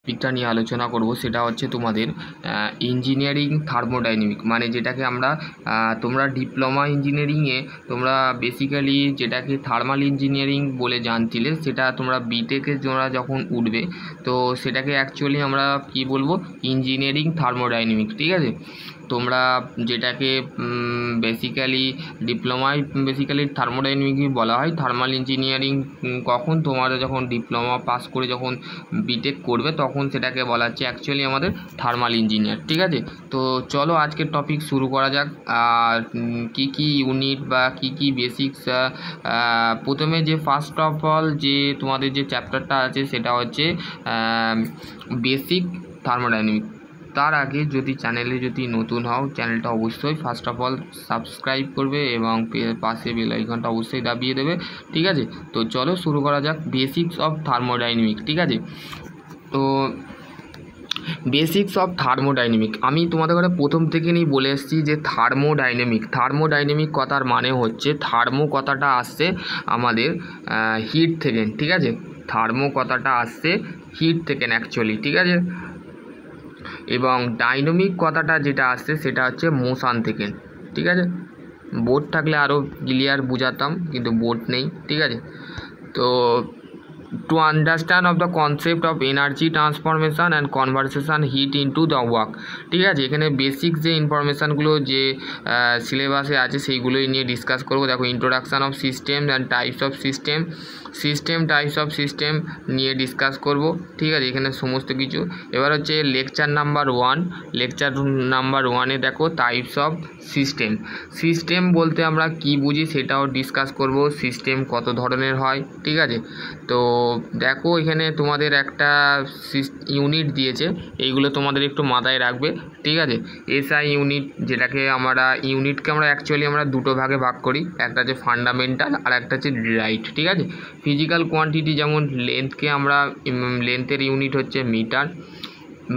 টপিকটা নিয়ে আলোচনা করব সেটা হচ্ছে তোমাদের ইঞ্জিনিয়ারিং থার্মোডাইনামিক, মানে যেটাকে আমরা তোমরা ডিপ্লোমা ইঞ্জিনিয়ারিংয়ে তোমরা বেসিক্যালি যেটাকে থার্মাল ইঞ্জিনিয়ারিং বলে জানছিলে, সেটা তোমরা বিটেকে তোমরা যখন উঠবে তো সেটাকে অ্যাকচুয়ালি আমরা কি বলবো, ইঞ্জিনিয়ারিং থার্মোডাইনামিক। ঠিক আছে, তোমরা যেটাকে বেসিক্যালি ডিপ্লোমায় বেসিক্যালি থার্মোডাইনামিকই বলা হয়। থার্মাল ইঞ্জিনিয়ারিং কখন তোমরা যখন ডিপ্লোমা পাস করে যখন বিটেক করবে তখন সেটাকে বলা হচ্ছে অ্যাকচুয়ালি আমাদের থার্মাল ইঞ্জিনিয়ার। ঠিক আছে, তো চলো আজকের টপিক শুরু করা যাক। আর কী কী ইউনিট বা কী কী বেসিক্স, প্রথমে যে ফার্স্ট অফ অল যে তোমাদের যে চ্যাপ্টারটা আছে সেটা হচ্ছে বেসিক থার্মোডাইনামিক। তার আগে যদি চ্যানেলে যদি নতুন হও, চ্যানেলটা অবশ্যই ফার্স্ট অফ অল সাবস্ক্রাইব করবে এবং পাশে বেল আইকনটা অবশ্যই দাবিয়ে দেবে। ঠিক আছে, তো চলো শুরু করা যাক বেসিক্স অফ থার্মোডাইনামিক। ঠিক আছে, তো বেসিক্স অফ থার্মোডাইনামিক আমি তোমাদের ঘরে প্রথম থেকে নিয়ে বলে এসেছি যে থার্মোডাইনামিক কথার মানে হচ্ছে, থার্মো কথাটা আসছে আমাদের হিট থেকে। ঠিক আছে, থার্মো কথাটা আসছে হিট থেকে অ্যাকচুয়ালি। ঠিক আছে, এবং ডাইনামিক কথাটা যেটা আসছে সেটা হচ্ছে মোশন থেকে। ঠিক আছে, বোর্ড থাকলে আরও ক্লিয়ার বুঝাতাম, কিন্তু বোর্ড নেই। ঠিক আছে, তো to understand of the concept of energy transformation and conversion heat into the work। ঠিক আছে, এখানে বেসিক যে ইনফরমেশানগুলো যে সিলেবাসে আছে সেইগুলোই নিয়ে ডিসকাস করবো। দেখো, introduction of system and types of types of system নিয়ে ডিসকাস করব। ঠিক আছে, এখানে সমস্ত কিছু। এবার হচ্ছে লেকচার নাম্বার 1 দেখো টাইপস অফ সিস্টেম বলতে আমরা কি বুঝি সেটাও ডিসকাস করব। সিস্টেম কত ধরনের হয়। ঠিক আছে, তো দেখো এখানে তোমাদের একটা ইউনিট দিয়েছে, এইগুলো তোমাদের একটু মাথায় রাখবে। ঠিক আছে, এসআই ইউনিট, যেটাকে আমরা ইউনিটকে আমরা অ্যাকচুয়ালি আমরা দুটো ভাগে ভাগ করি, একটা হচ্ছে ফান্ডামেন্টাল আর একটা হচ্ছে ডিরাইভড। ঠিক আছে, ফিজিক্যাল কোয়ান্টিটি যেমন লেন্থকে আমরা লেন্থের ইউনিট হচ্ছে মিটার,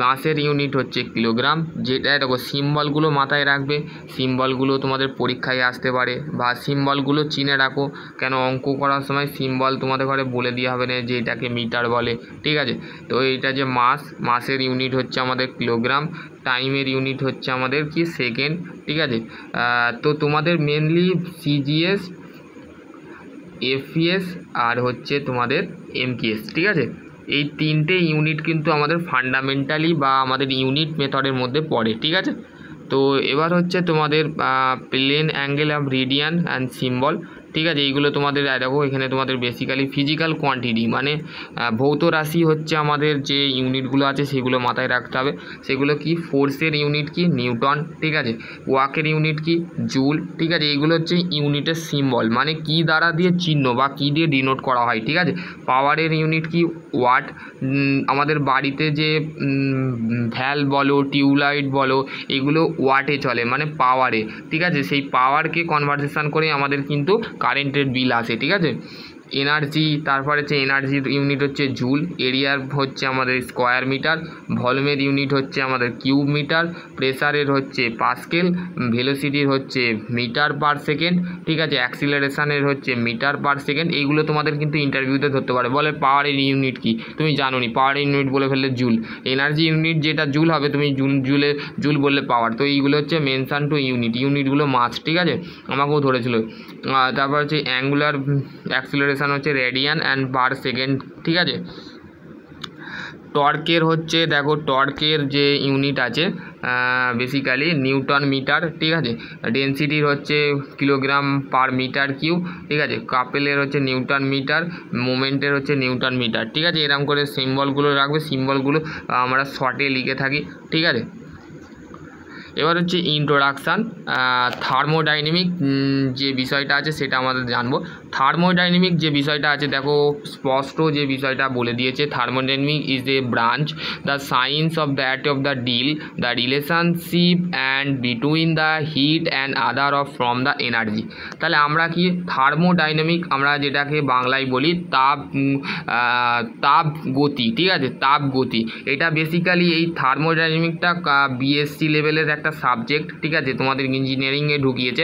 মাসের ইউনিট হচ্ছে কিলোগ্রাম। যেটা দেখো সিম্বলগুলো মাথায় রাখবে, সিম্বলগুলো তোমাদের পরীক্ষায় আসতে পারে, বা সিম্বলগুলো চিনে রাখো, কেন অঙ্ক করার সময় সিম্বল তোমাদের ঘরে বলে দেওয়া হবে না যে এটাকে মিটার বলে। ঠিক আছে, তো এইটা যে মাসের ইউনিট হচ্ছে আমাদের কিলোগ্রাম, টাইমের ইউনিট হচ্ছে আমাদের কি সেকেন্ড। ঠিক আছে, তো তোমাদের মেনলি সিজিএস, এফপিএস আর হচ্ছে তোমাদের এমকেএস। ঠিক আছে, এই তিনটে ইউনিট কিন্তু আমাদের ফান্ডামেন্টালি বা আমাদের ইউনিট মেথডের মধ্যে পড়ে। ঠিক আছে, তো এবার হচ্ছে তোমাদের plane angle of radian and symbol. ঠিক আছে, এইগুলো তোমাদের দেখো এখানে তোমাদের বেসিক্যালি ফিজিক্যাল কোয়ান্টিটি মানে ভৌত রাশি হচ্ছে আমাদের যে ইউনিটগুলো আছে সেগুলো মাথায় রাখতে হবে। সেগুলো কি, ফোর্সের ইউনিট কি নিউটন। ঠিক আছে, ওয়াকের ইউনিট কি জুল। ঠিক আছে, এইগুলো হচ্ছে ইউনিটের সিম্বল, মানে কি দ্বারা দিয়ে চিহ্ন বা কি দিয়ে ডিনোট করা হয়। ঠিক আছে, পাওয়ারের ইউনিট কি ওয়াট। আমাদের বাড়িতে যে ভ্যাল বলো, টিউবলাইট বলো, এগুলো ওয়াটে চলে মানে পাওয়ারে। ঠিক আছে, সেই পাওয়ারকে কনভার্সেশন করে আমাদের কিন্তু কারেন্টের বিল আসে। ঠিক আছে, এনার্জি, তারপরে হচ্ছে এনার্জির ইউনিট হচ্ছে জুল, এরিয়ার হচ্ছে আমাদের স্কোয়ার মিটার, ভলিউমের ইউনিট হচ্ছে আমাদের কিউব মিটার, প্রেসারের হচ্ছে পাস্কেল, ভেলোসিটির হচ্ছে মিটার পার সেকেন্ড। ঠিক আছে, অ্যাক্সিলারেশনের হচ্ছে মিটার পার সেকেন্ড। এইগুলো তোমাদের কিন্তু ইন্টারভিউতে ধরতে পারে, বলে পাওয়ারের ইউনিট কি, তুমি জানো নি, পাওয়ারের ইউনিট বলে ফেললে জুল। এনার্জি ইউনিট যেটা জুল হবে, তুমি জুল বললে পাওয়ার। তো এইগুলো হচ্ছে মেনশন টু ইউনিটগুলো মাস্ট। ঠিক আছে, আমাকেও ধরেছিল। তারপর হচ্ছে অ্যাঙ্গুলার অ্যাক্সিলারেশন হচ্ছে রেডিয়ান অ্যান্ড পার সেকেন্ড। ঠিক আছে, টর্কের হচ্ছে দেখো টর্কের যে ইউনিট আছে বেসিক্যালি নিউটন মিটার। ঠিক আছে, ডেনসিটির হচ্ছে কিলোগ্রাম পার মিটার কিউব। ঠিক আছে, কাপেলের হচ্ছে নিউটন মিটার, মোমেন্টের হচ্ছে নিউটন মিটার। ঠিক আছে, এরকম করে সিম্বলগুলো রাখবে, সিম্বলগুলো আমরা শর্টে লিখে থাকি। ঠিক আছে, এবার হচ্ছে ইন্ট্রোডাকশান। থার্মোডাইনামিক যে বিষয়টা আছে সেটা আমাদের জানবো। থার্মোডাইনামিক যে বিষয়টা আছে দেখো স্পষ্ট যে বিষয়টা বলে দিয়েছে, thermodynamic is a branch the science of that of the the relationship and between the heat and other of from the energy. তাহলে আমরা কি থার্মোডাইনামিক, আমরা যেটাকে বাংলায় বলি তাপ গতি। ঠিক আছে, তাপ গতি, এটা বেসিক্যালি এই থার্মোডাইনামিকটা বিএসসি লেভেলের একটা সাবজেক্ট। ঠিক আছে, তোমাদের ইঞ্জিনিয়ারিংয়ে ঢুকিয়েছে।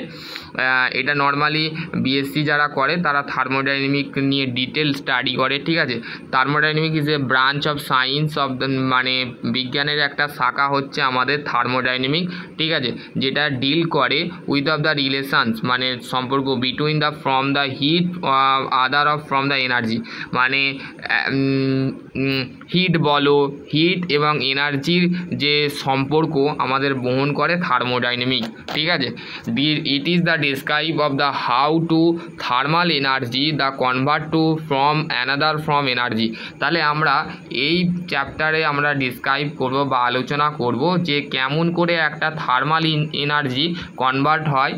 এটা নর্মালি বিএসসি যারা করে করে তারা থার্মোডাইনামিক নিয়ে ডিটেল স্টাডি করে, ঠিক আছে। Thermodynamic is a branch of science of the, মানে বিজ্ঞানের একটা শাখা হচ্ছে আমাদের থার্মোডাইনামিক, ঠিক আছে, যেটা ডিল করে উইথ অফ দ্য রিলেশনস, মানে সম্পর্ক between the from the heat other of from the energy, মানে হিট বলো, হিট এবং এনার্জির যে সম্পর্ক আমাদের বহন করে থার্মোডাইনামিক, ঠিক আছে। ইট is the describe of the how to thermal energy the convert to from another from energy. তাহলে আমরা এই চ্যাপ্টারে আমরা ডিসক্রাইব করব বা আলোচনা করব যে কেমন করে একটা থার্মাল এনার্জি কনভার্ট হয়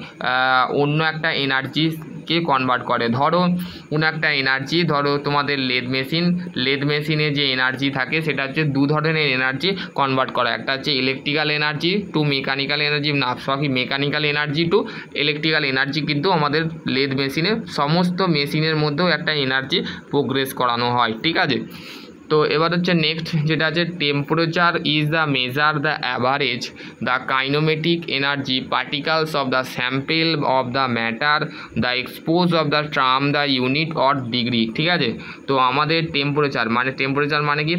অন্য একটা এনার্জিকে কনভার্ট করে। ধরো কোনো একটা এনার্জি, ধরো তোমাদের লেদ মেশিনে যে এনার্জি থাকে সেটা হচ্ছে দু ধরনের এনার্জি কনভার্ট করা, একটা হচ্ছে electrical energy to mechanical energy, mechanical energy to electrical energy, কিন্তু আমাদের লেদ মেশিনে সমস্ত মেশিনের মধ্যেও একটা এনার্জি প্রোগ্রেস করানো হয়, ঠিক আছে। তো এবার হচ্ছে নেক্সট যেটা আছে, temperature is the measure the average the kinematic energy particles of the sample of the matter the expose of the tram the unit or degree, ঠিক আছে। তো আমাদের টেম্পারেচার মানে কি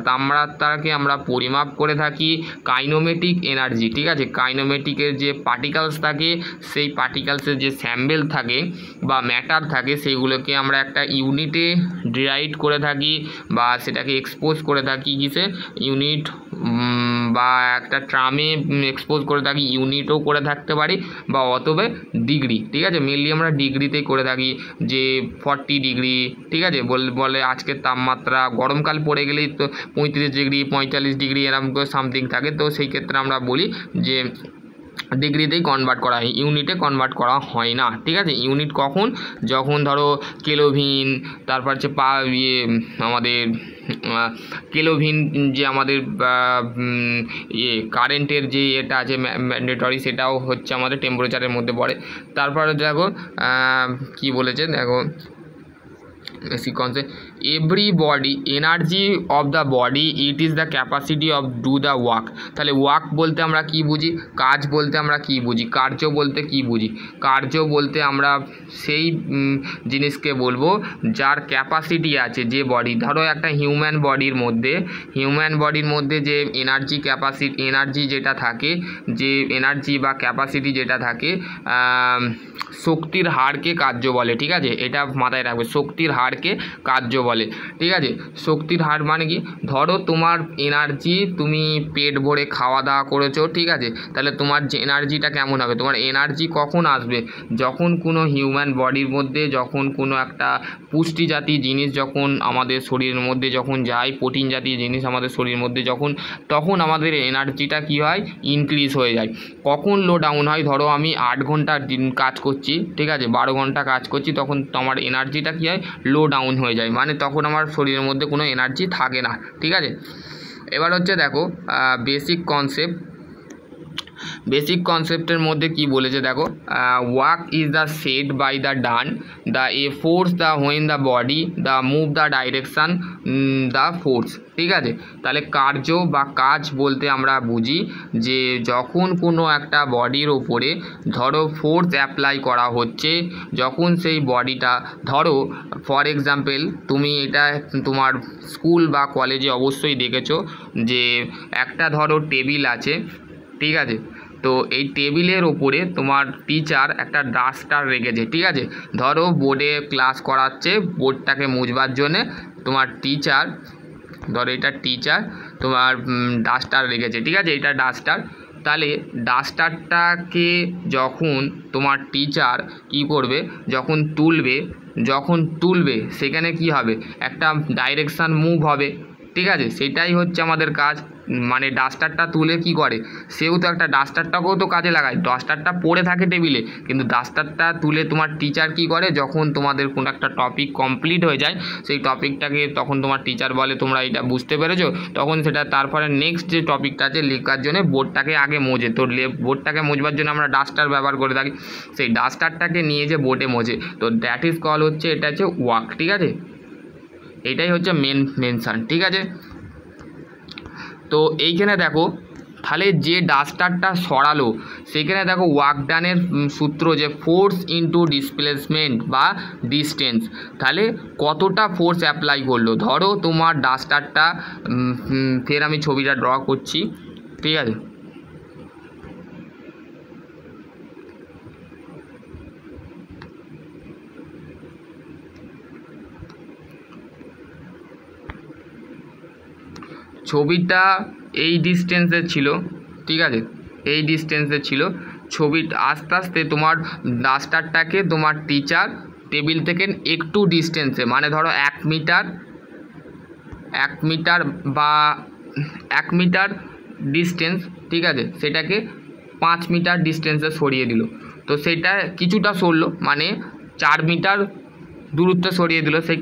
তাপমাত্রাকে আমরা পরিমাপ করে থাকি কাইনোমেটিক এনার্জি, ঠিক আছে। কাইনোমেটিকের যে পার্টিকলস থাকে সেই পার্টিকলসের যে স্যাম্পেল থাকে বা ম্যাটার থাকে সেইগুলোকে আমরা একটা ইউনিটে ডিরাইভ করে থাকি বা সেটাকে এক্সপোজ করে থাকি কিসে, ইউনিট বা একটা ট্রামে এক্সপোজ করে থাকি, ইউনিটও করে থাকতে পারি বা অথবা ডিগ্রি, ঠিক আছে। মেনলি আমরা ডিগ্রিতেই করে থাকি, যে 40 ডিগ্রি, ঠিক আছে। বলে আজকের তাপমাত্রা গরমকাল পড়ে গেলেই তো 35 ডিগ্রি 45 ডিগ্রি এরকম করে সামথিং থাকে, তো সেই ক্ষেত্রে আমরা বলি যে ডিগ্রিতেই কনভার্ট করা হয়, ইউনিটে কনভার্ট করা হয় না, ঠিক আছে। ইউনিট কখন, যখন ধরো কেলোভিন, তারপর হচ্ছে আমাদের কেলোভিন যে আমাদের কারেন্টের যে এটা আছে ম্যান্ডেটরি, সেটাও হচ্ছে আমাদের টেম্পারেচারের মধ্যে পড়ে। তারপরে দেখো কি বলেছে, দেখো সিকোয়েন্সে every body energy of the body it is the capacity of do the work. তাহলে ওয়ার্ক বলতে আমরা কি বুঝি, কাজ বলতে আমরা কি বুঝি, কার্য বলতে কি বুঝি, কার্য বলতে আমরা সেই জিনিসকে বলবো যার ক্যাপাসিটি আছে, যে বডি, ধরো একটা হিউম্যান বডির মধ্যে যে এনার্জি যেটা থাকে, যে এনার্জি বা ক্যাপাসিটি যেটা থাকে, শক্তির হারকে কার্য বলে, ঠিক আছে। এটা মাথায় রাখবে, শক্তির হারকে কার্য বলে, ঠিক আছে। শক্তির হার মানে কি, ধরো তোমার এনার্জি, তুমি পেট ভরে খাওয়া দাওয়া করেছো, ঠিক আছে, তাহলে তোমার যে এনার্জিটা কেমন হবে, তোমার এনার্জি কখন আসবে, যখন কোনো হিউম্যান বডির মধ্যে যখন কোনো একটা পুষ্টি জাতীয় জিনিস যখন আমাদের শরীরের মধ্যে যখন যায়, প্রোটিন জাতীয় জিনিস আমাদের শরীরের মধ্যে তখন আমাদের এনার্জিটা কি হয়, ইনক্রিজ হয়ে যায়। কখন লো ডাউন হয়, ধরো আমি 8 ঘন্টা কাজ করছি, ঠিক আছে, 12 ঘন্টা কাজ করছি, তখন তোমার এনার্জিটা কি হয়, লো ডাউন হয়ে যায়, মানে তখন আমার শরীরের মধ্যে কোনো এনার্জি থাকে না, ঠিক আছে। এবার হচ্ছে দেখো বেসিক কনসেপ্টের মধ্যে কি বলেছে দেখো, work is the set by the done the a force the when the body the move the direction the force, ঠিক আছে। তাহলে কার্য বা কাজ বলতে আমরা বুঝি যে যখন কোনো একটা বডির ওপরে ধরো ফোর্স অ্যাপ্লাই করা হচ্ছে, যখন সেই বডিটা, ধরো ফর এক্সাম্পল তুমি এটা তোমার স্কুল বা কলেজে অবশ্যই দেখেছো যে একটা ধরো টেবিল আছে, ঠিক আছে, তো এই টেবিলের ওপরে তোমার টিচার একটা ডাস্টার রেখেছে, ঠিক আছে। ধরো বোর্ডে ক্লাস করাচ্ছে, বোর্ডটাকে মুছবার জন্যে তোমার টিচার, ধরো এটা টিচার তোমার ডাস্টার রেখেছে, ঠিক আছে, এটা ডাস্টার। তাহলে ডাস্টারটাকে যখন তোমার টিচার কি করবে, যখন তুলবে সেখানে কি হবে, একটা ডাইরেকশান মুভ হবে, ঠিক আছে। সেটাই হচ্ছে আমাদের কাজ, মানে ডাস্টারটা তুলে কি করে, সেও তো একটা ডাস্টারটাকেও তো কাজে লাগায়, ডাস্টারটা পড়ে থাকে টেবিলে, কিন্তু ডাস্টারটা তুলে তোমার টিচার কি করে, যখন তোমাদের কোনো একটা টপিক কমপ্লিট হয়ে যায়, সেই টপিকটাকে তখন তোমার টিচার বলে তোমরা এটা বুঝতে পেরেছো, তখন সেটা তারপরে নেক্সট যে টপিকটা আছে লেখার জন্য বোর্ডটাকে আগে মোজে, তো বোর্ডটাকে মোজবার জন্য আমরা ডাস্টার ব্যবহার করে থাকি, সেই ডাস্টারটাকে নিয়ে যে বোর্ডে মোজে, তো দ্যাট ইজ কল হচ্ছে, এটা হচ্ছে ওয়ার্ক, ঠিক আছে। এটাই হচ্ছে মেনশন, ঠিক আছে। তো এইখানে দেখো, তাহলে যে ডাস্টারটা সরালো, সেখানে দেখো ওয়ার্ক ডানের সূত্র যে ফোর্স ইনটু ডিসপ্লেসমেন্ট বা ডিস্টেন্স, তাহলে কতটা ফোর্স অ্যাপ্লাই করলো। ধরো তোমার ডাস্টারটা, ফের আমি ছবিটা ড্র করছি, ঠিক আছে। ছবিটা এই ডিস্টেন্সে ছিল, ঠিক আছে, এই ডিস্টেন্সে ছিল। ছবি আস্তে আস্তে তোমার ডাস্টারটাকে তোমার টিচার টেবিল থেকে একটু ডিস্টেন্সে, মানে ধরো 1 মিটার বা 1 মিটার ডিস্টেন্স, ঠিক আছে, সেটাকে 5 মিটার ডিস্টেন্সে সরিয়ে দিল। তো সেটা কিছুটা সরলো, মানে 4 মিটার দূরত্ব সরিয়ে দিল, সেই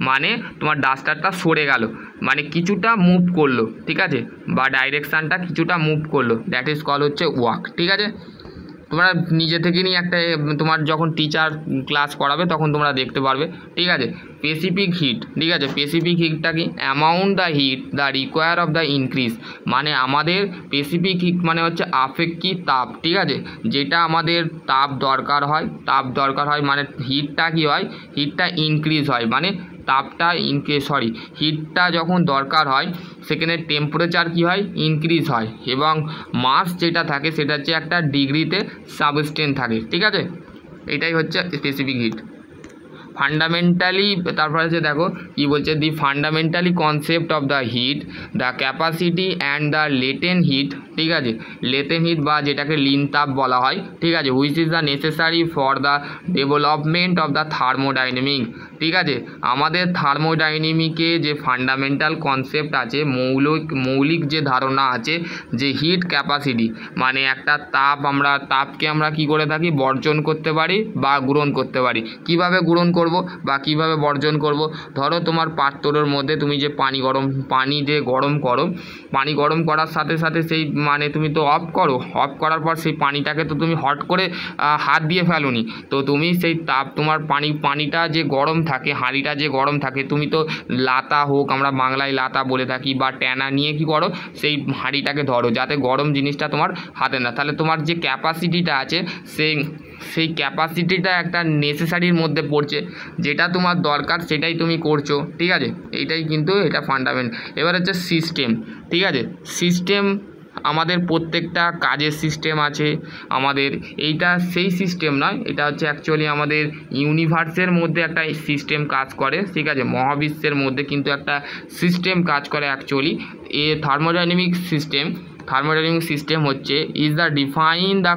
মানে তোমার ডাস্টারটা সরে গেল, মানে কিছুটা মুভ করলো, ঠিক আছে, বা ডাইরেকশানটা কিছুটা মুভ করলো, দ্যাট ইজ কল হচ্ছে ওয়াক, ঠিক আছে। তোমরা নিজে থেকে নিয়ে একটা, তোমার যখন টিচার ক্লাস করাবে তখন তোমরা দেখতে পারবে, ঠিক আছে। স্পেসিফিক হিট, ঠিক আছে, স্পেসিফিক হিটটা কি, amount the heat the require of the increase, মানে আমাদের স্পেসিফিক হিট মানে হচ্ছে আপেক্ষিক তাপ, ঠিক আছে, যেটা আমাদের তাপ দরকার হয়, মানে হিটটা কি হয়, হিটটা ইনক্রিজ হয়, মানে তাপটা হিটটা যখন দরকার হয় সেখানে টেম্পারেচার কি হয়, ইনক্রিজ হয়, এবং মাস যেটা থাকে সেটা হচ্ছে একটা ডিগ্রিতে সাবস্টেন থাকে, ঠিক আছে। এটাই হচ্ছে স্পেসিফিক হিট। ফান্ডামেন্টালি, তারপর হচ্ছে দেখো কি বলছে, the fundamentally concept of the heat, the capacity and the latent heat, ঠিক আছে, লেটেন্ট হিট বা যেটাকে লিন তাপ বলা হয়, ঠিক আছে, which is the necessary for the development of the thermodynamic, ঠিক আছে। আমাদের থার্মোডাইনামিকে যে ফান্ডামেন্টাল কনসেপ্ট আছে, মৌলিক যে ধারণা আছে, যে হিট ক্যাপাসিটি, মানে একটা তাপকে আমরা কি করে থাকি, বর্জন করতে পারি বা গ্রহণ করতে পারি। কিভাবে গ্রহণ করব বা কিভাবে বর্জন করব, ধরো তোমার পাত্রের মধ্যে তুমি যে পানি যে গরম করো, পানি গরম করার সাথে সাথে সেই, মানে তুমি তো অফ করার পর সেই পানিটাকে তো তুমি হট করে হাত দিয়ে ফেলোনি, তো তুমি সেই তোমার পানিটা যে গরম থাকে, হাঁড়িটা যে গরম থাকে, তুমি তো লাতা হোক, আমরা বাংলায় লাতা বলে থাকি, বা ট্যানা নিয়ে কি করো, সেই হাঁড়িটাকে ধরো যাতে গরম জিনিসটা তোমার হাতে না, তাহলে তোমার যে ক্যাপাসিটিটা আছে সেই ক্যাপাসিটিটা একটা নেসেসারির মধ্যে পড়ছে, যেটা তোমার দরকার সেটাই তুমি করছো, ঠিক আছে। এইটাই কিন্তু এটা ফান্ডামেন্ট। এবার হচ্ছে সিস্টেম, ঠিক আছে, সিস্টেম আমাদের প্রত্যেকটা কাজের সিস্টেম আছে আমাদের, এইটা সেই সিস্টেম নয়, এটা হচ্ছে অ্যাকচুয়ালি আমাদের ইউনিভার্সের মধ্যে একটা সিস্টেম কাজ করে, ঠিক আছে, মহাবিশ্বের মধ্যে কিন্তু একটা সিস্টেম কাজ করে অ্যাকচুয়ালি। থার্মোডাইনামিক সিস্টেম হচ্ছে is the define the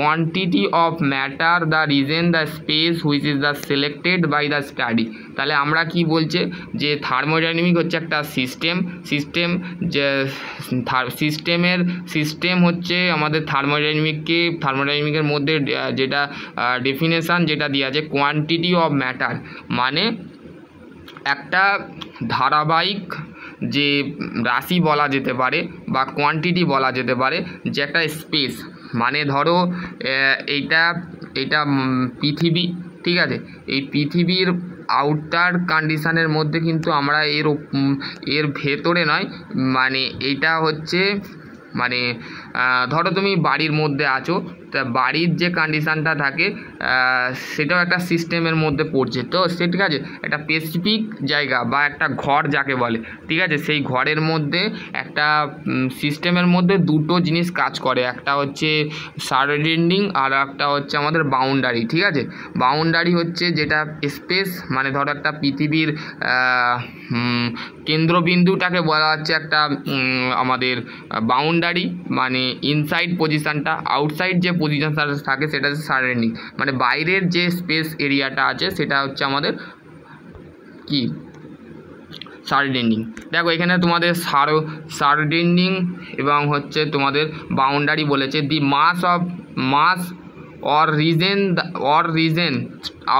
quantity of matter, the region, the space which is the selected by the study। তাহলে আমরা কি বলছে, যে থার্মোডাইনামিক হচ্ছে একটা যে সিস্টেম হচ্ছে আমাদের থার্মোডাইনামিকের মধ্যে যেটা ডেফিনেশান যেটা দেওয়া আছে, কোয়ান্টিটি অফ ম্যাটার, মানে একটা ধারাবাহিক যে রাশি বলা যেতে পারে বা কোয়ান্টিটি বলা যেতে পারে, যে একটা স্পেস, মানে ধরো এইটা পৃথিবী, ঠিক আছে, এই পৃথিবীর আউটার কন্ডিশনের মধ্যে কিন্তু আমরা এর ভেতরে নয়, মানে এইটা হচ্ছে, মানে ধরো তুমি বাড়ির মধ্যে আছো, তা বাড়ির যে কন্ডিশানটা থাকে সেটাও একটা সিস্টেমের মধ্যে পড়ছে, তো সে ঠিক আছে, একটা স্পেসিফিক জায়গা বা একটা ঘর যাকে বলে, ঠিক আছে, সেই ঘরের মধ্যে একটা সিস্টেমের মধ্যে দুটো জিনিস কাজ করে, একটা হচ্ছে সারাউন্ডিং আর একটা হচ্ছে আমাদের বাউন্ডারি, ঠিক আছে। বাউন্ডারি হচ্ছে যেটা স্পেস, মানে ধরো একটা পৃথিবীর কেন্দ্রবিন্দুটাকে বলা হচ্ছে একটা আমাদের বাউন্ডারি, মানে ইনসাইড পজিশানটা, আউটসাইড যে পজিশানটা থাকে সেটা হচ্ছে সারাউন্ডিং, মানে বাইরের যে স্পেস এরিয়াটা আছে সেটা হচ্ছে আমাদের কি, সারাউন্ডিং। দেখো এখানে তোমাদের সারাউন্ডিং এবং হচ্ছে তোমাদের বাউন্ডারি বলেছে। দি মাস or region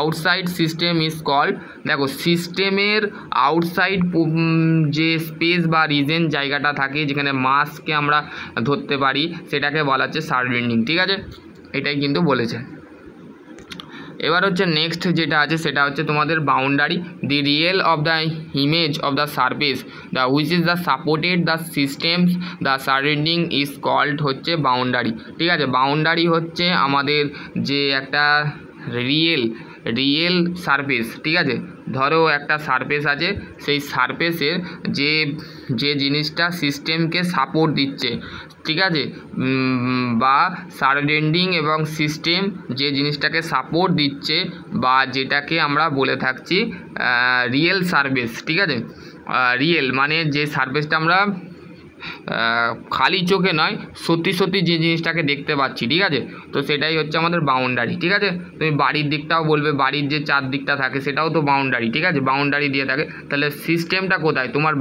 outside system is called, দেখো সিস্টেমের আউটসাইড যে স্পেস বা রিজন জায়গাটা থাকে যেখানে মাসকে আমরা ধরতে পারি সেটাকে বলা হচ্ছে সারাউন্ডিং, ঠিক আছে, এটাই কিন্তু বলেছে। এবার হচ্ছে নেক্সট যেটা আছে সেটা হচ্ছে তোমাদের boundary, the real of the image of the surface the which is the supported the systems the surrounding is called হচ্ছে বাউন্ডারি। ঠিক আছে, বাউন্ডারি হচ্ছে আমাদের যে একটা রিয়েল সারফেস। ঠিক আছে, ধরো একটা সারফেস আছে, সেই সারফেসের যে জিনিসটা সিস্টেমকে সাপোর্ট দিচ্ছে, ঠিক আছে, বা সারাউন্ডিং এবং সিস্টেম যে জিনিসটাকে সাপোর্ট দিচ্ছে বা যেটাকে আমরা বলে থাকছি রিয়েল সারফেস। ঠিক আছে, রিয়েল মানে যে সারফেসটা আমরা খালি চোখে নয়, সত্যি সত্যি যে জিনিসটাকে দেখতে পাচ্ছি। ঠিক আছে, তো সেটাই হচ্ছে আমাদের বাউন্ডারি। ঠিক আছে, তুমি বাড়ির দিকটাও বলবে, বাড়ির যে চারদিকটা থাকে সেটাও তো বাউন্ডারি। ঠিক আছে, বাউন্ডারি দিয়ে থাকে। তাহলে সিস্টেমটা কোথায়? তোমার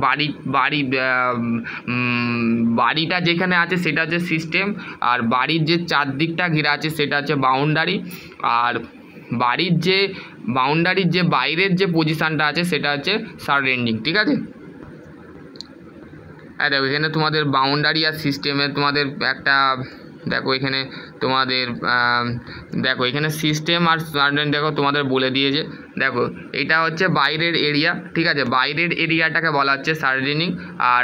বাড়িটা যেখানে আছে সেটা হচ্ছে সিস্টেম, আর বাড়ির যে চারদিকটা ঘিরে আছে সেটা হচ্ছে বাউন্ডারি, আর বাউন্ডারির যে বাইরের যে পজিশানটা আছে সেটা হচ্ছে সারাউন্ডিং। ঠিক আছে, আর দেখো এখানে তোমাদের বাউন্ডারি আর সিস্টেমের তোমাদের একটা দেখো এখানে তোমাদের দেখো এখানে সিস্টেম আর সারাউন্ডিং দেখো তোমাদের বলে দিয়েছে। দেখো এটা হচ্ছে বাইরের এরিয়া। ঠিক আছে, বাইরের এরিয়াটাকে বলা হচ্ছে সারাউন্ডিং, আর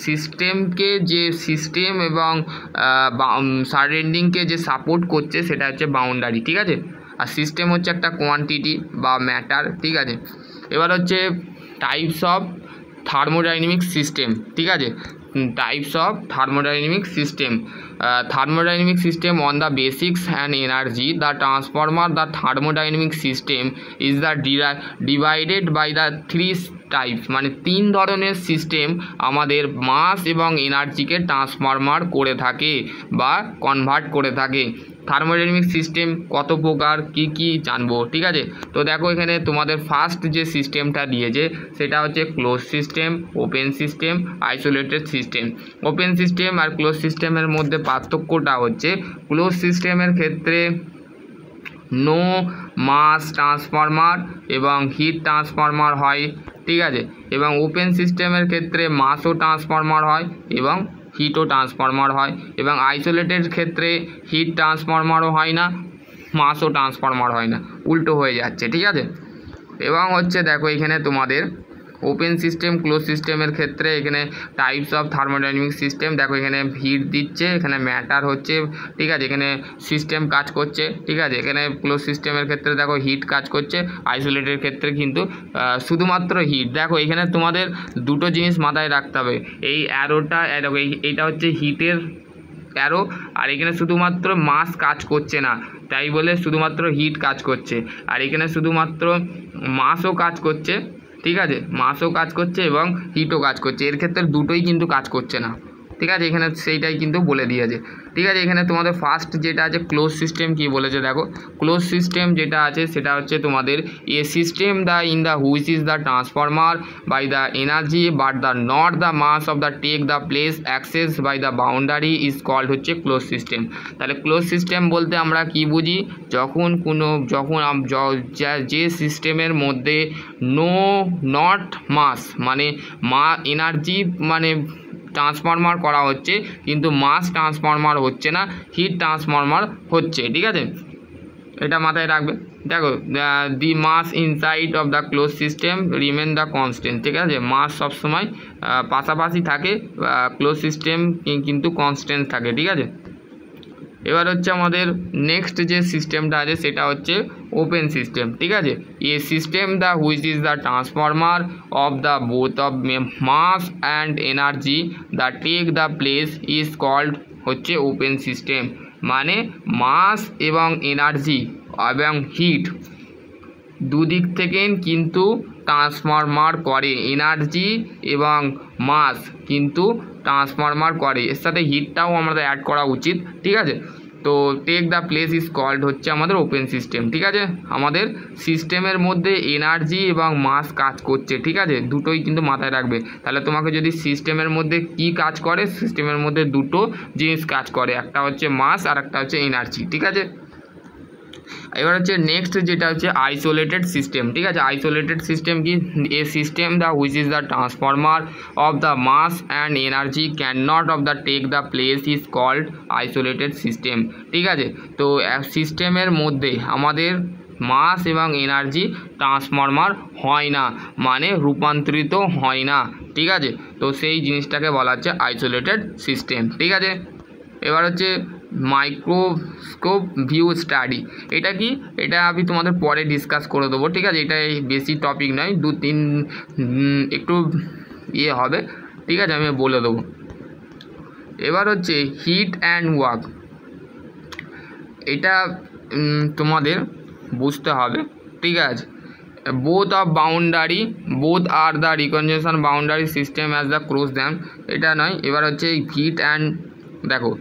সিস্টেমকে যে সিস্টেম এবং সারাউন্ডিংকে যে সাপোর্ট করছে সেটা হচ্ছে বাউন্ডারি। ঠিক আছে, আর সিস্টেম হচ্ছে একটা কোয়ান্টিটি বা ম্যাটার। ঠিক আছে, এবার হচ্ছে টাইপস অফ থার্মোডাইনামিক সিস্টেম। ঠিক আছে, types of thermodynamic system. Thermodynamic system on the basics and energy the transformer the thermodynamic system is the divided by the three types, মানে তিন ধরনের সিস্টেম আমাদের মাস এবং এনার্জিকে ট্রান্সফরমার করে থাকে বা কনভার্ট করে থাকে। থার্মোডাইনামিক সিস্টেম কত প্রকার, কি জানবো। ঠিক আছে, তো দেখো এখানে তোমাদের ফার্স্ট যে সিস্টেমটা দিয়েছে সেটা হচ্ছে close system, open system, isolated system. Open system আর ক্লোজ সিস্টেমের মধ্যে পার্থক্যটা হচ্ছে ক্লোজ সিস্টেমের ক্ষেত্রে নো মাস ট্রান্সফরমার এবং হিট ট্রান্সফরমার হয়। ঠিক আছে, এবং ওপেন সিস্টেমের ক্ষেত্রে মাসও ট্রান্সফরমার হয় এবং হিটও ট্রান্সফরমার হয়, এবং আইসোলেটেড ক্ষেত্রে হিট ট্রান্সফরমারও হয় না, মাসও ট্রান্সফরমার হয় না, উল্টো হয়ে যাচ্ছে। ঠিক আছে, এবং হচ্ছে দেখো এখানে তোমাদের ওপেন সিস্টেম ক্লোজ সিস্টেমের ক্ষেত্রে এখানে টাইপস অফ থার্মোডাইনামিক সিস্টেম। দেখো এখানে হিট দিচ্ছে, এখানে ম্যাটার হচ্ছে। ঠিক আছে, এখানে সিস্টেম কাজ করছে। ঠিক আছে, এখানে ক্লোজ সিস্টেমের ক্ষেত্রে দেখো হিট কাজ করছে, আইসোলেটেড ক্ষেত্রে কিন্তু শুধুমাত্র হিট। দেখো এখানে তোমাদের দুটো জিনিস মাথায় রাখতে হবে। এই অ্যারোটা দেখো এইটা হচ্ছে হিটের অ্যারো, আর এখানে শুধুমাত্র মাস কাজ করছে না, তাই বলে শুধুমাত্র হিট কাজ করছে, আর এখানে শুধুমাত্র মাসও কাজ করছে। ঠিক আছে, মাসও কাজ করছে এবং হিটও কাজ করছে, এর ক্ষেত্রে দুটোই কিন্তু কাজ করছে না। ঠিক আছে, এখানে সেইটাই কিন্তু বলে দিয়েছে। ঠিক আছে, এখানে তোমাদের ফার্স্ট যেটা আছে ক্লোজ সিস্টেম কি বলেছে দেখো। ক্লোজ সিস্টেম যেটা আছে সেটা হচ্ছে তোমাদের a system the in the which is the transformer by the energy but the not the mass of the take the place access by the boundary is called হচ্ছে close system. তাহলে close system বলতে আমরা কি বুঝি? যখন যে সিস্টেমের মধ্যে নট মাস মানে এনার্জি মানে ট্রান্সফরমার করা হচ্ছে কিন্তু মাস ট্রান্সফরমার হচ্ছে না, হিট ট্রান্সফরমার হচ্ছে। ঠিক আছে, এটা মাথায় রাখবে। দেখো the mass inside of the close system remain the constant. ঠিক আছে, মাস সবসময় পাশাপাশি থাকে, ক্লোজ সিস্টেম কিন্তু কনস্ট্যান্ট থাকে। ঠিক আছে, এবার হচ্ছে আমাদের নেক্সট যে সিস্টেমটা আছে সেটা হচ্ছে ওপেন সিস্টেম। ঠিক আছে, a system the which is the transformer of the both of mass and energy the take the place is called হচ্ছে ওপেন সিস্টেম। মানে মাস এবং এনার্জি এবং হিট দুদিক থেকে কিন্তু ট্রান্সফরমার করে, এনার্জি এবং মাস কিন্তু ট্রান্সফরমার করে, এর সাথে হিটটাও আমাদের অ্যাড করা উচিত। ঠিক আছে, তো take the place is called হচ্ছে আমাদের ওপেন সিস্টেম। ঠিক আছে, আমাদের সিস্টেমের মধ্যে এনার্জি এবং মাস কাজ করছে। ঠিক আছে, দুটোই কিন্তু মাথায় রাখবে। তাহলে তোমাকে যদি সিস্টেমের মধ্যে কি কাজ করে, সিস্টেমের মধ্যে দুটো জিনিস কাজ করে, একটা হচ্ছে মাস আর একটা হচ্ছে এনার্জি। ঠিক আছে, এবার হচ্ছে নেক্সট যেটা হচ্ছে আইসোলেটেড সিস্টেম। ঠিক আছে, আইসোলেটেড সিস্টেম কি? A system the which is the transformer of the mass and energy can not of the take the place is called isolated system. ঠিক আছে, তো সিস্টেমের মধ্যে আমাদের মাস এবং এনার্জি ট্রান্সফর্মার হয় না, মানে রূপান্তরিত হয় না, ঠিক আছে। তো সেই জিনিসটাকে বলা হচ্ছে আইসোলেটেড সিস্টেম, ঠিক আছে। এবার হচ্ছে মাইক্রোস্কোপ ভিউ স্টাডি। এটা কি, এটা আমি তোমাদের পরে ডিসকাস করে দেবো, ঠিক আছে। এটা বেশি টপিক নয়, 2-3 একটু হবে, ঠিক আছে, আমি বলে দেবো। এবার হচ্ছে হিট অ্যান্ড ওয়ার্ক, এটা তোমাদের বুঝতে হবে, ঠিক আছে। Both are the reconnection boundary system as the cross them, এটা নয়। এবার হচ্ছে হিট অ্যান্ড, দেখো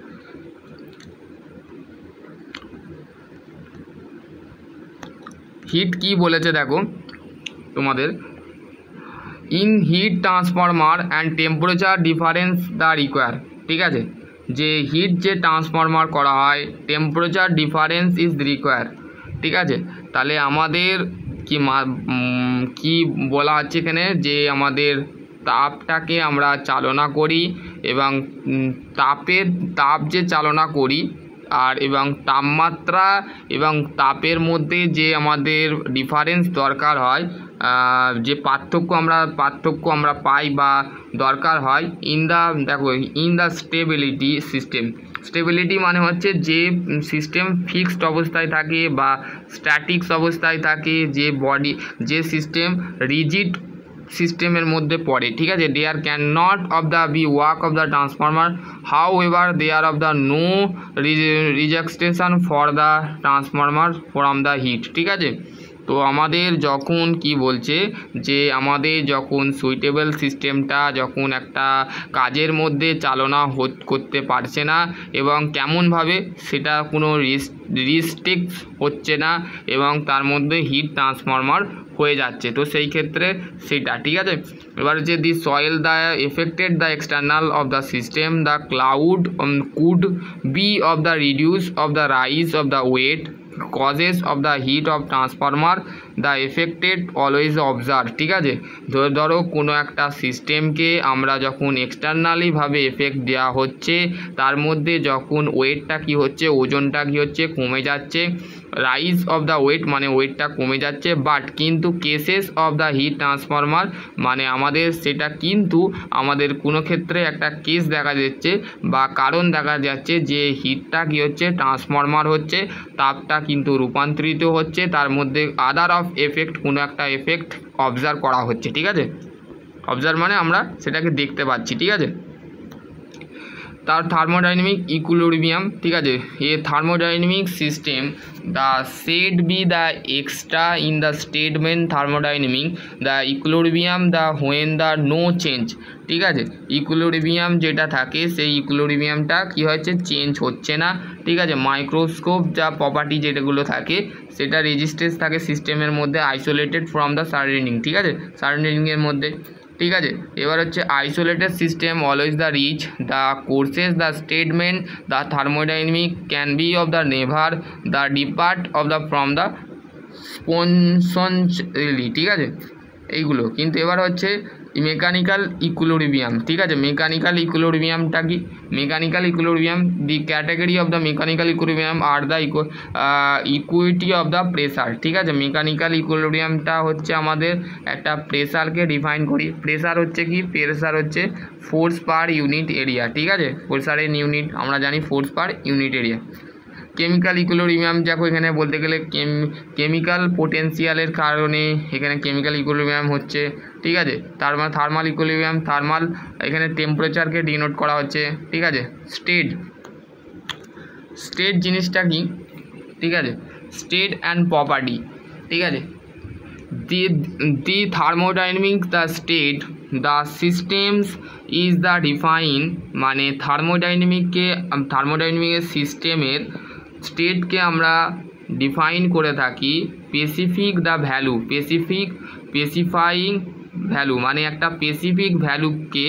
হিট কি বলেছে, দেখো তোমাদের in heat transformer and temperature difference the require, ঠিক আছে। যে হিট যে ট্রান্সফরমার করা হয়, টেম্পারেচার ডিফারেন্স ইজ রিকোয়ার, ঠিক আছে। তাহলে আমাদের কি বলা হচ্ছে এখানে, যে আমাদের তাপটাকে আমরা চালনা করি এবং তাপ যে চালনা করি আর এবং তাপমাত্রা এবং তাপের মধ্যে যে আমাদের ডিফারেন্স দরকার হয়, যে পার্থক্য আমরা পাই বা দরকার হয় in the stability system. Stability মানে হচ্ছে যে সিস্টেম ফিক্সড অবস্থায় থাকে বা স্ট্যাটিক্স অবস্থায় থাকে, যে সিস্টেম রিজিড সিস্টেমের মধ্যে পড়ে, ঠিক আছে। There can not of the be work of the transformer, how there of the no rejection for the transformer from the heat, ঠিক আছে। তো আমাদের যখন কি বলছে, যে আমাদের যখন সুইটেবল সিস্টেমটা যখন একটা কাজের মধ্যে চালনা করতে পারছে না এবং কেমনভাবে সেটা কোনো রিস্ট্রিক্ট হচ্ছে না এবং তার মধ্যে হিট ট্রান্সফরমার হয়ে যাচ্ছে, তো সেই ক্ষেত্রে সেটা, ঠিক আছে। এবার হচ্ছে the soil the affected the external of the system, the cloud could be of the reduce of the rise of the weight causes of the heat of transformer, the affected always observe, ঠিক আছে। ধরো কোনো একটা সিস্টেমকে আমরা যখন এক্সটার্নালিভাবে effect দেওয়া হচ্ছে, তার মধ্যে যখন ওয়েটটা কি হচ্ছে, ওজনটা কি হচ্ছে, কমে যাচ্ছে, রাইজ অফ দ্য ওয়েট মানে ওয়েটটা কমে যাচ্ছে, বাট কিন্তু cases of the heat transformer মানে সেটা কিন্তু আমাদের কোনো ক্ষেত্রে একটা কেস দেখা যাচ্ছে বা কারণ দেখা যাচ্ছে যে হিটটা কি হচ্ছে, ট্রান্সফরমার হচ্ছে, তাপটা কিন্তু রূপান্তরিত হচ্ছে, তার মধ্যে আদার অফ এফেক্ট কোনো একটা এফেক্ট অবজার্ভ করা হচ্ছে, ঠিক আছে। অবজার্ভ মানে আমরা সেটাকে দেখতে পাচ্ছি, ঠিক আছে। তার থার্মোডাইনামিক ইকুইলিব্রিয়াম, ঠিক আছে। A thermodynamic system the said be the extra in the statement thermodynamic the equilibrium the when the no change, ঠিক আছে। ইকুইলিব্রিয়াম যেটা থাকে সেই ইকুইলিব্রিয়ামটা কী হচ্ছে, চেঞ্জ হচ্ছে না, ঠিক আছে। মাইক্রোস্কোপ যা প্রপার্টি যেগুলো থাকে সেটা রেজিস্ট্যান্স থাকে সিস্টেমের মধ্যে আইসোলেটেড ফ্রম দ্য সারাউন্ডিং, ঠিক আছে, সারাউন্ডিংয়ের মধ্যে, ঠিক আছে। এবার হচ্ছে isolated system always the reach the courses the statement the thermodynamic can be of the never the depart of the from the spontaneously, ঠিক আছে, এইগুলো। কিন্তু এবার হচ্ছে মেকানিক্যাল ইকুইলিব্রিয়াম, ঠিক আছে। মেকানিক্যাল ইকুইলিব্রিয়ামটা কি, mechanical equilibrium the category of the mechanical equilibrium are the equity of the pressure, ঠিক আছে। মেকানিক্যাল ইকুইলিব্রিয়ামটা হচ্ছে আমাদের একটা প্রেসারকে ডিফাইন করি। প্রেসার হচ্ছে কি, প্রেসার হচ্ছে ফোর্স পার ইউনিট এরিয়া, ঠিক আছে। প্রেসারের ইউনিট আমরা জানি force per unit area. Chemical equilibrium দেখো এখানে বলতে গেলে কেমিক্যাল পোটেন্সিয়ালের কারণে এখানে কেমিক্যাল ইকুইলিব্রিয়াম হচ্ছে, ঠিক আছে। তার মানে থার্মাল ইকুইলিব্রিয়াম, থার্মাল এখানে টেম্পারেচারকে ডিনোট করা হচ্ছে, ঠিক আছে। স্টেট জিনিসটা কি, ঠিক আছে, স্টেট অ্যান্ড প্রপার্টি, ঠিক আছে। The thermodynamic the state the systems is the define, মানে থার্মোডাইনামিকের সিস্টেমের স্টেটকে আমরা ডিফাইন করে থাকি specific the value, specifying value মানে একটা স্পেসিফিক ভ্যালুকে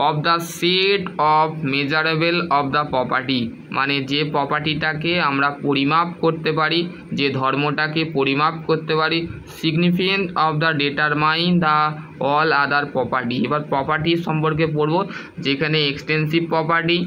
of the set of measurable of the property, মানে যে প্রপার্টিটাকে আমরা পরিমাপ করতে পারি, যে ধর্মটাকে পরিমাপ করতে পারি, significant of the determine the all other property. এবার প্রপার্টি সম্পর্কে পড়ব, যেখানে এক্সটেন্সিভ প্রপার্টি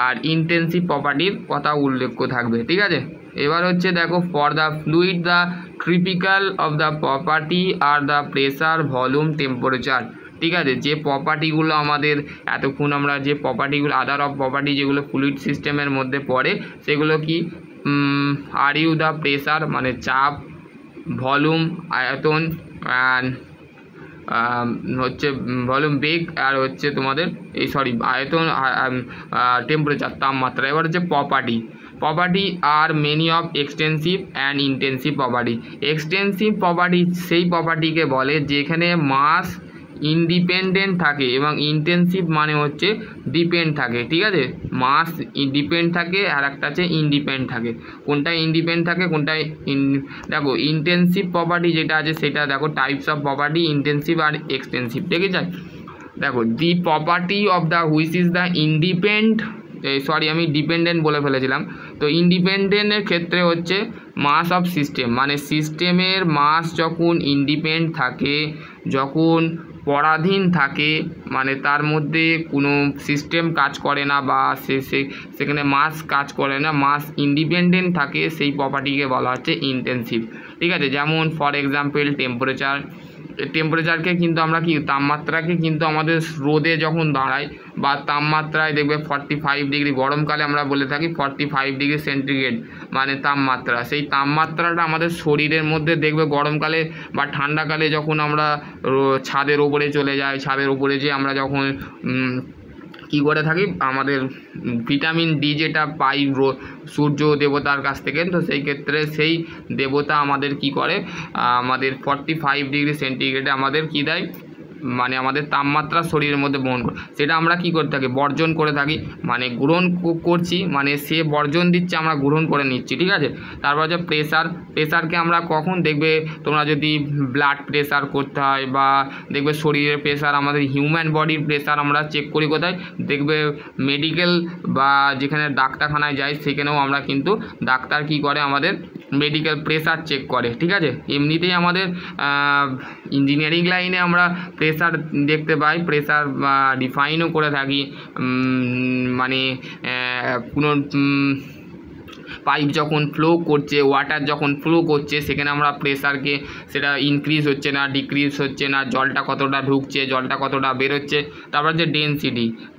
আর ইন্টেন্সিভ প্রপার্টির কথা উল্লেখ থাকবে, ঠিক আছে। এবার হচ্ছে দেখো for the fluid the typical of the property আর দ্য প্রেসার ভলিউম টেম্পারেচার। ঠিক আছে, যে প্রপার্টিগুলো আমাদের এতক্ষণ আমরা যে প্রপার্টিগুলো আদার অফ প্রপার্টি যেগুলো ফ্লুইড সিস্টেমের মধ্যে পড়ে সেগুলো কি আর ইউ দ্য প্রেসার মানে চাপ, ভলিউম আয়তন, হচ্ছে ভলিউম বেগ, আর হচ্ছে তোমাদের এই আয়তন, টেম্পারেচার তাপমাত্রা। এবার হচ্ছে property are many of extensive and intensive property. Extensive property সেই প্রপার্টিকে বলে যেখানে মাস ইন্ডিপেন্ডেন্ট থাকে এবং ইন্টেন্সিভ মানে হচ্ছে ডিপেন্ড থাকে। ঠিক আছে, মাস ডিপেন্ড থাকে আর একটা আছে ইন্ডিপেন্ডেন্ট থাকে। কোনটায় ইন্ডিপেন্ডেন্ট থাকে কোনটায় দেখো ইন্টেন্সিভ প্রপার্টি যেটা আছে সেটা দেখো টাইপস অফ প্রপার্টি ইন্টেন্সিভ আর এক্সটেন্সিভ। ঠিক আছে, দেখো the property of the which is the আমি ডিপেন্ডেন্ট বলে ফেলেছিলাম। তো ইন্ডিপেন্ডেন্টের ক্ষেত্রে হচ্ছে মাস অফ সিস্টেম, মানে সিস্টেমের মাস যখন ইন্ডিপেন্ডেন্ট থাকে, যখন পরাধীন থাকে, মানে তার মধ্যে কোনো সিস্টেম কাজ করে না বা সেখানে মাস কাজ করে না, মাস ইন্ডিপেন্ডেন্ট থাকে, সেই প্রপার্টিকে বলা হচ্ছে ইন্টেন্সিভ। ঠিক আছে, যেমন ফর এক্সাম্পল টেম্পারেচারকে কিন্তু আমরা কি তাপমাত্রাকে কিন্তু আমাদের রোদে যখন দাঁড়াই বা তাপমাত্রায় দেখবে 45 ডিগ্রি, গরমকালে আমরা বলে থাকি 45 ডিগ্রি সেন্টিগ্রেড মানে তাপমাত্রা। সেই তাপমাত্রাটা আমাদের শরীরের মধ্যে দেখবে গরমকালে বা ঠান্ডাকালে যখন আমরা ছাদের ওপরে চলে যাই, ছাদের ওপরে যে আমরা যখন কী করে থাকি, আমাদের ভিটামিন ডি যেটা পাই সূর্য দেবতার কাছ থেকে, তো সেই ক্ষেত্রে সেই দেবতা আমাদের কি করে, আমাদের 45 ডিগ্রি সেন্টিগ্রেডে আমাদের কি দেয়, মানে আমাদের তাপমাত্রা শরীরের মধ্যে বহন করে, সেটা আমরা কি করে থাকি, বর্জন করে থাকি, মানে গ্রহণ করছি, মানে সে বর্জন দিচ্ছে আমরা গ্রহণ করে নিচ্ছি। ঠিক আছে, তারপর হচ্ছে প্রেসারকে আমরা কখন দেখবে, তোমরা যদি ব্লাড প্রেসার করতে হয় বা দেখবে শরীরের প্রেসার, আমাদের হিউম্যান বডির প্রেসার আমরা চেক করি কোথায়, দেখবে মেডিকেল বা যেখানে ডাক্তারখানায় যাই সেখানেও আমরা কিন্তু ডাক্তার কি করে আমাদের মেডিকেল প্রেসার চেক করে। ঠিক আছে, এমনিতেই আমাদের ইঞ্জিনিয়ারিং লাইনে আমরা প্রেসার দেখতে পাই, প্রেসার ডিফাইনও করে থাকি, মানে কোনো পাইপ যখন ফ্লো করছে, ওয়াটার যখন ফ্লো করছে, সেখানে আমরা প্রেসারকে সেটা ইনক্রিজ হচ্ছে না ডিক্রিজ হচ্ছে না, জলটা কতটা ঢুকছে, জলটা কতটা বেরোচ্ছে। তারপর যে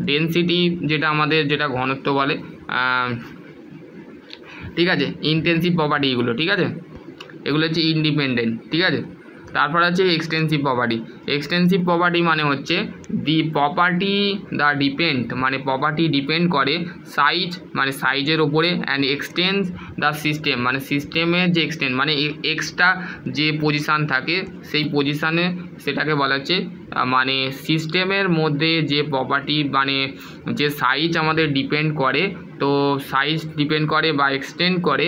ডেনসিটি যেটা আমাদের যেটা ঘনত্ব বলে। ঠিক আছে, ইন্টেন্সিভ প্রপার্টি এগুলো। ঠিক আছে, এগুলো হচ্ছে ইন্ডিপেন্ডেন্ট। ঠিক আছে, তারপর আছে এক্সটেন্সিভ প্রপার্টি মানে হচ্ছে দি প্রপার্টি দ্য ডিপেন্ড, মানে প্রপার্টি ডিপেন্ড করে সাইজ, মানে সাইজের ওপরে, অ্যান্ড এক্সটেন্স দ্য সিস্টেম, মানে সিস্টেমের যে এক্সটেন্ড মানে এক্সট্রা যে পজিশান থাকে সেই পজিশানে, সেটাকে বলা হচ্ছে মানে সিস্টেমের মধ্যে যে প্রপার্টি মানে যে সাইজ আমাদের ডিপেন্ড করে, তো সাইজ ডিপেন্ড করে বা এক্সটেন্ড করে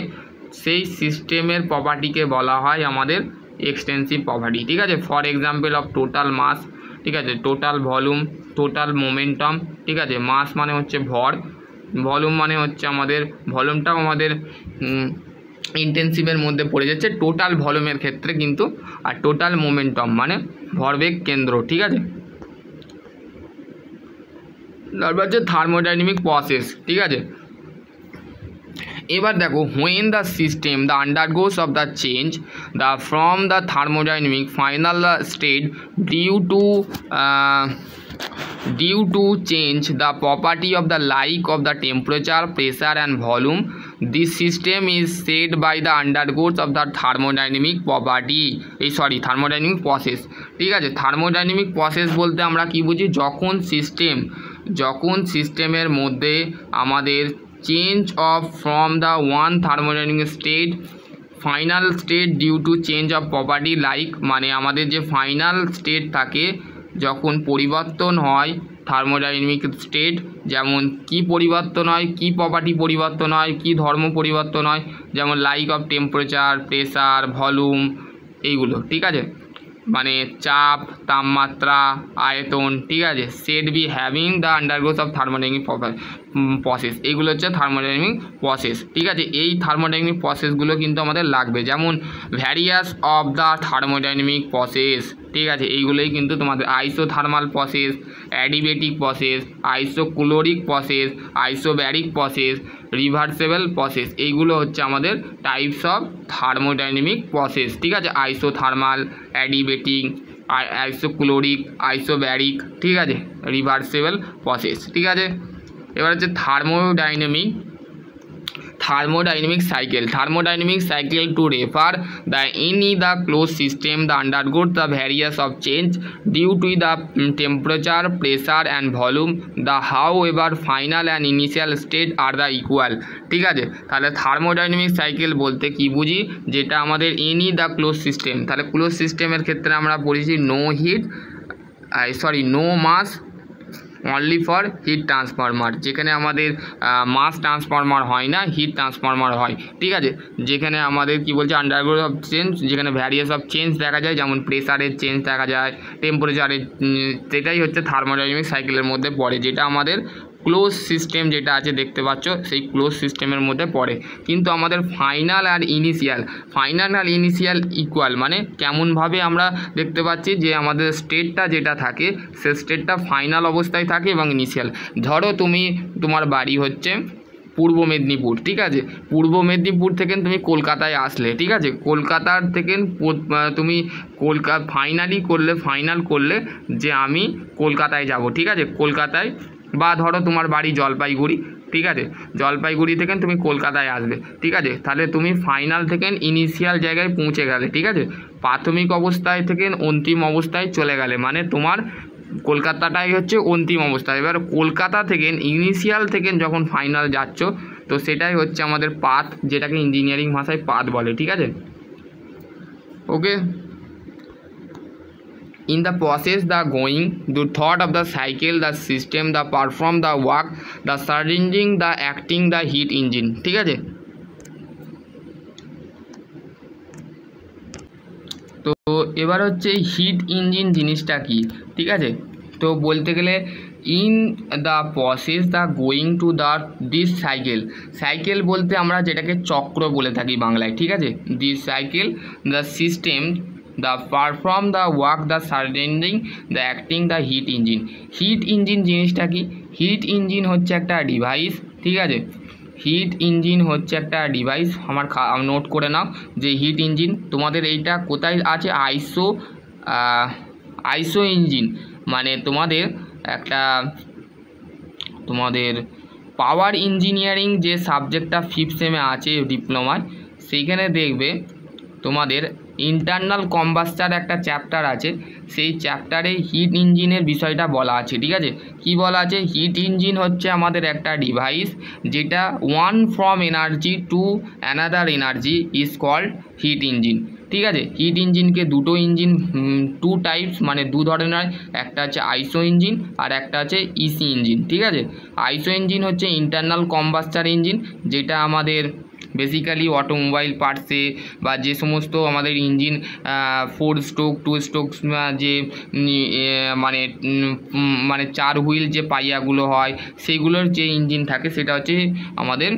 সেই সিস্টেমের প্রপার্টিকে বলা হয় আমাদের এক্সটেন্সিভ প্রপার্টি। ঠিক আছে, for example of total mass, ঠিক আছে, টোটাল ভলিউম, টোটাল মোমেন্টাম। ঠিক আছে, মাস মানে হচ্ছে ভর, ভলিউম মানে হচ্ছে আমাদের ভলিউমটাও আমাদের ইন্টেন্সিভের মধ্যে পড়ে যাচ্ছে টোটাল ভলিউমের ক্ষেত্রে কিন্তু, আর টোটাল মোমেন্টাম মানে ভরবেগ কেন্দ্র। ঠিক আছে, তারপর হচ্ছে থার্মোডাইনামিক প্রসেস। ঠিক আছে, এবার দেখো when the system the undergoes of the change the from the thermodynamic final state due to change the property of the like of the temperature, pressure and volume, this system is said by the undergoes of the thermodynamic property thermodynamic process। ঠিক আছে, thermodynamic process বলতে আমরা কি বুঝি, যখন সিস্টেমের মধ্যে আমাদের change of from the one thermodynamic state final state due to change of property like, মানে আমাদের যে ফাইনাল স্টেট থাকে যখন পরিবর্তন হয় থার্মোডাইনামিক স্টেট, যেমন কি পরিবর্তন হয়, কি প্রপার্টি পরিবর্তন হয়, কি ধর্ম পরিবর্তন হয়, যেমন like of temperature, pressure, volume এইগুলো। ঠিক আছে, মানে চাপ, তাপমাত্রা, আয়তন। ঠিক আছে, said be having the undergoes of thermodynamic process, এইগুলো হচ্ছে থার্মোডাইনামিক প্রসেস। ঠিক আছে, এই থার্মোডাইনামিক প্রসেসগুলো কিন্তু আমাদের লাগবে, যেমন various of the thermodynamic process. ঠিক আছে, এইগুলোই কিন্তু তোমাদের isothermal process, adiabatic process, isochoric process, isobaric process, reversible process, এইগুলো হচ্ছে আমাদের টাইপস অফ থার্মোডাইনামিক প্রসেস। ঠিক আছে, আইসোথার্মাল, অ্যাডিবেটিক, আইসোক্লোরিক, আইসোব্যারিক, ঠিক আছে, রিভার্সেবল প্রসেস। ঠিক আছে, এবার হচ্ছে thermodynamic cycle to refer the any the closed system that undergoes the various of change due to the temperature, pressure and volume, the however final and initial state are the equal। ঠিক আছে, তাহলে thermodynamic cycle বলতে কি বুঝি, যেটা আমাদের any the close system, তাহলে close সিস্টেমের ক্ষেত্রে আমরা পড়েছি no mass only for heat transformer, যেখানে আমাদের মাস ট্রান্সফরমার হয় না, হিট ট্রান্সফরমার হয়। ঠিক আছে, যেখানে আমাদের কি বলছে আন্ডারগো অফ চেঞ্জ, যেখানে ভ্যারিয়াস অফ চেঞ্জ দেখা যায়, যেমন প্রেসারের চেঞ্জ দেখা যায়, টেম্পারেচারের, সেটাই হচ্ছে থার্মোডাইনামিক সাইকেলের মধ্যে পড়ে, যেটা আমাদের ক্লোজ সিস্টেম যেটা আছে দেখতে পাচ্ছ সেই ক্লোজ সিস্টেমের মধ্যে পড়ে। কিন্তু আমাদের ফাইনাল আর ইনিশিয়াল ইকুয়াল, মানে কেমনভাবে আমরা দেখতে পাচ্ছি যে আমাদের স্টেটটা যেটা থাকে সে স্টেটটা ফাইনাল অবস্থায় থাকে এবং ইনিশিয়াল। ধরো তোমার বাড়ি হচ্ছে পূর্ব মেদিনীপুর, ঠিক আছে, পূর্ব মেদিনীপুর থেকে তুমি কলকাতায় আসলে, ঠিক আছে, কলকাতার থেকে তুমি ফাইনাল করলে যে আমি কলকাতায় যাব, ঠিক আছে, কলকাতায়, বা ধরো তোমার বাড়ি জলপাইগুড়ি, ঠিক আছে, জলপাইগুড়ি থেকে তুমি কলকাতায় আসবে, ঠিক আছে, তাহলে তুমি ফাইনাল থেকে ইনিশিয়াল জায়গায় পৌঁছে গেলে, ঠিক আছে, প্রাথমিক অবস্থায় থেকে অন্তিম অবস্থায় চলে গেলে, মানে তোমার কলকাতাটাই হচ্ছে অন্তিম অবস্থা। এবার কলকাতা থেকে ইনিশিয়াল থেকে যখন ফাইনাল যাচ্ছ, তো সেটাই হচ্ছে আমাদের পাথ, যেটাকে ইঞ্জিনিয়ারিং ভাষায় পাথ বলে। ঠিক আছে, ওকে। In the process, the going, the thought of the cycle, the system, the perform, the work, the surrounding, the acting, the heat engine। ঠিক আছে, তো এবার হচ্ছে হিট ইঞ্জিন জিনিসটা কি, ঠিক আছে, তো বলতে গেলে in the process the going to this cycle বলতে আমরা যেটাকে চক্র বলে থাকি বাংলায়, ঠিক আছে, this cycle, the system, the perform, the work, the surrounding, the acting, the hit engine জিনিসটা কি, হিট ইঞ্জিন হচ্ছে একটা ডিভাইস, ঠিক আছে, হিট ইঞ্জিন হচ্ছে একটা ডিভাইস, আমার নোট করে নাও যে হিট ইঞ্জিন তোমাদের এইটা কোথায় আছে, আইসো ইঞ্জিন, মানে তোমাদের পাওয়ার ইঞ্জিনিয়ারিং যে সাবজেক্টটা 5th সেমে আছে ডিপ্লোমায়, সেইখানে দেখবে তোমাদের ইন্টারনাল কম্বাস্টার একটা চ্যাপ্টার আছে, সেই চ্যাপ্টারে হিট ইঞ্জিনের বিষয়টা বলা আছে। ঠিক আছে, কি বলা আছে, হিট ইঞ্জিন হচ্ছে আমাদের একটা ডিভাইস যেটা one from energy to another energy is called heat engine. ঠিক আছে, হিট ইঞ্জিনকে টু টাইপস, মানে দু ধরনের, একটা হচ্ছে আইসো ইঞ্জিন আর একটা হচ্ছে ইসি ইঞ্জিন। ঠিক আছে, আইসো ইঞ্জিন হচ্ছে ইন্টারনাল কম্বাস্টার ইঞ্জিন, যেটা আমাদের বেসিক্যালি অটোমোবাইল পার্টসে বা যে সমস্ত আমাদের ইঞ্জিন 4 স্ট্রোক 2 স্ট্রোক যে মানে 4 হুইল যে পাইয়াগুলো হয় সেগুলোর যে ইঞ্জিন থাকে সেটা হচ্ছে আমাদের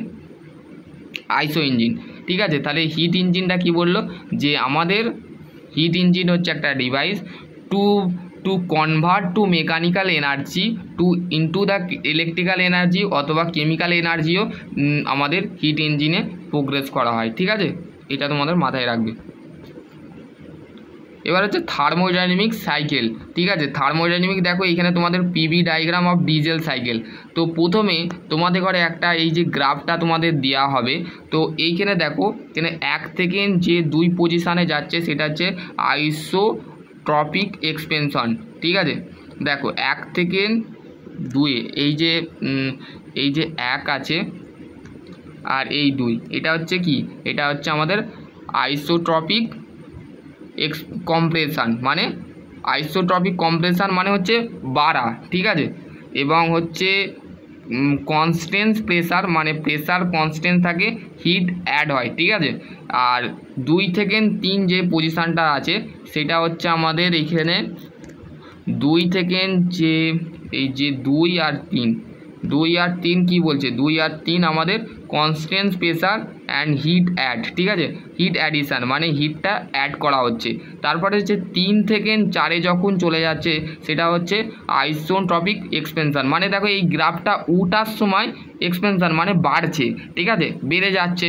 আইসো ইঞ্জিন। ঠিক আছে, তাহলে হিট ইঞ্জিনটা কি বললো, যে আমাদের হিট ইঞ্জিন হচ্ছে একটা device to convert to mechanical energy into the electrical energy অথবা কেমিক্যাল এনার্জিও আমাদের হিট ইঞ্জিনে প্রোগ্রেস করা হয়। ঠিক আছে, এটা তোমাদের মাথায় রাখবে। এবার হচ্ছে থার্মোডাইনামিক সাইকেল। ঠিক আছে, থার্মোডাইনামিক দেখো এখানে তোমাদের PV diagram of diesel cycle. তো প্রথমে তোমাদের ঘরে একটা এই যে গ্রাফটা তোমাদের দেওয়া হবে, তো এইখানে দেখো এখানে 1 থেকে যে 2 পজিশানে যাচ্ছে সেটা হচ্ছে আইসোট্রপিক এক্সপেনশন। ঠিক আছে, দেখো 1 থেকে 2 এই যে 1 আছে আর এই 2, এটা হচ্ছে কি, এটা হচ্ছে আমাদের আইসোট্রপিক কম্প্রেশন, মানে আইসোট্রপিক কম্প্রেশন মানে হচ্ছে বাড়া। ঠিক আছে, এবং হচ্ছে কনস্ট্যান্ট প্রেসার, মানে প্রেসার কনস্ট্যান্ট থাকে, হিট অ্যাড হয়। ঠিক আছে, আর 2 থেকে 3 যে পজিশানটা আছে সেটা হচ্ছে আমাদের এখানে 2 থেকে যে এই যে 2 আর 3 কি বলছে, 2 আর 3 আমাদের constant pressure and heat add, ঠিক আছে, হিট অ্যাডিশান মানে হিটটা অ্যাড করা হচ্ছে। তারপরে হচ্ছে 3 থেকে 4-এ যখন চলে যাচ্ছে সেটা হচ্ছে আইসোট্রপিক এক্সপেনশন, মানে দেখো এই গ্রাফটা উঠার সময় এক্সপেনশন মানে বাড়ছে, ঠিক আছে, বেড়ে যাচ্ছে।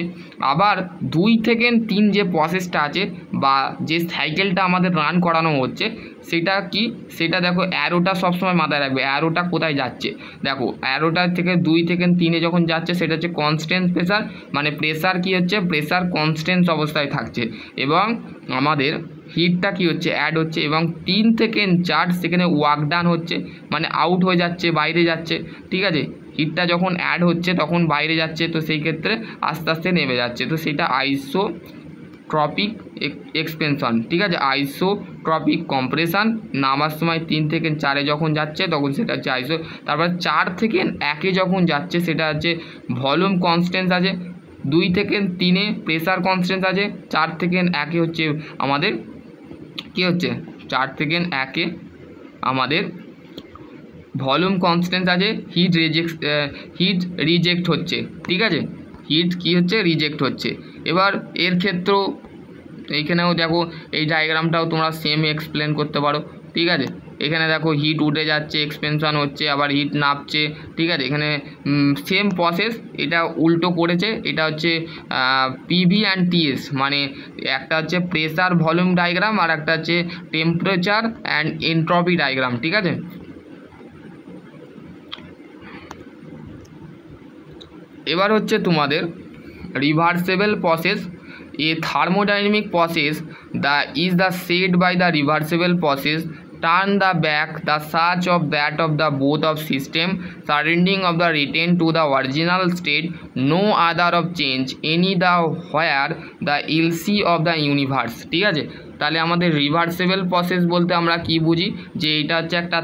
আবার 2 থেকে 3 যে প্রসেসটা আছে বা যে সাইকেলটা আমাদের রান করানো হচ্ছে সেটা কি, সেটা দেখো অ্যারোটা সবসময় মাথায় রাখবে, অ্যারোটা কোথায় যাচ্ছে। দেখো অ্যারোটা থেকে 2 থেকে 3-এ যখন যাচ্ছে সেটা হচ্ছে কনস্ট্যান্ট প্রেসার, মানে প্রেসার কি হচ্ছে, প্রেসার কনস্ট্যান্ট অবস্থায় থাকছে এবং আমাদের হিটটা কি হচ্ছে, অ্যাড হচ্ছে। এবং 3 থেকে 4 সেখানে ওয়ার্ক ডান হচ্ছে, মানে আউট হয়ে যাচ্ছে, বাইরে যাচ্ছে, ঠিক আছে। হিটটা যখন অ্যাড হচ্ছে তখন বাইরে যাচ্ছে, তো সেই ক্ষেত্রে আস্তে আস্তে নেমে যাচ্ছে, তো সেটা আইসোট্রপিক এক্সপেনশন, ঠিক আছে। আইসোট্রপিক কম্প্রেশন নামার সময় 3 থেকে 4-এ যখন যাচ্ছে তখন সেটা হচ্ছে আইসো। তারপর 4 থেকে 1-এ যখন যাচ্ছে সেটা হচ্ছে ভলিউম কনস্ট্যান্ট আছে, 2 থেকে 3-এ প্রেসার কনস্ট্যান্ট আছে, 4 থেকে 1-এ হচ্ছে আমাদের কি হচ্ছে, 4 থেকে 1-এ আমাদের ভলিউম কনস্ট্যান্ট আছে, হিট রিজেক্ট হচ্ছে, ঠিক আছে, হিট কি হচ্ছে, রিজেক্ট হচ্ছে। এবার এর ক্ষেত্রেও এইখানেও দেখো এই ডায়াগ্রামটাও তোমরা সেম এক্সপ্লেন করতে পারো, ঠিক আছে। এখানে দেখো হিট উঠে যাচ্ছে, এক্সপেনশন হচ্ছে, আবার হিট নামছে, ঠিক আছে। এখানে সেম প্রসেস, এটা উল্টো করেছে, এটা হচ্ছে পিভি অ্যান্ড টিএস, মানে একটা হচ্ছে প্রেসার ভলিউম ডায়াগ্রাম আর একটা হচ্ছে টেম্পারেচার অ্যান্ড এন্ট্রপি ডায়াগ্রাম, ঠিক আছে। এবার হচ্ছে তোমাদের reversible process. A thermodynamic process is the said by the reversible process turn the back the search of that of the both of system surrounding of the return to the original state no other of change any the where the LC of the universe, ঠিক আছে। তাহলে আমাদের reversible process বলতে আমরা কি বুঝি, যে এটা হচ্ছে একটা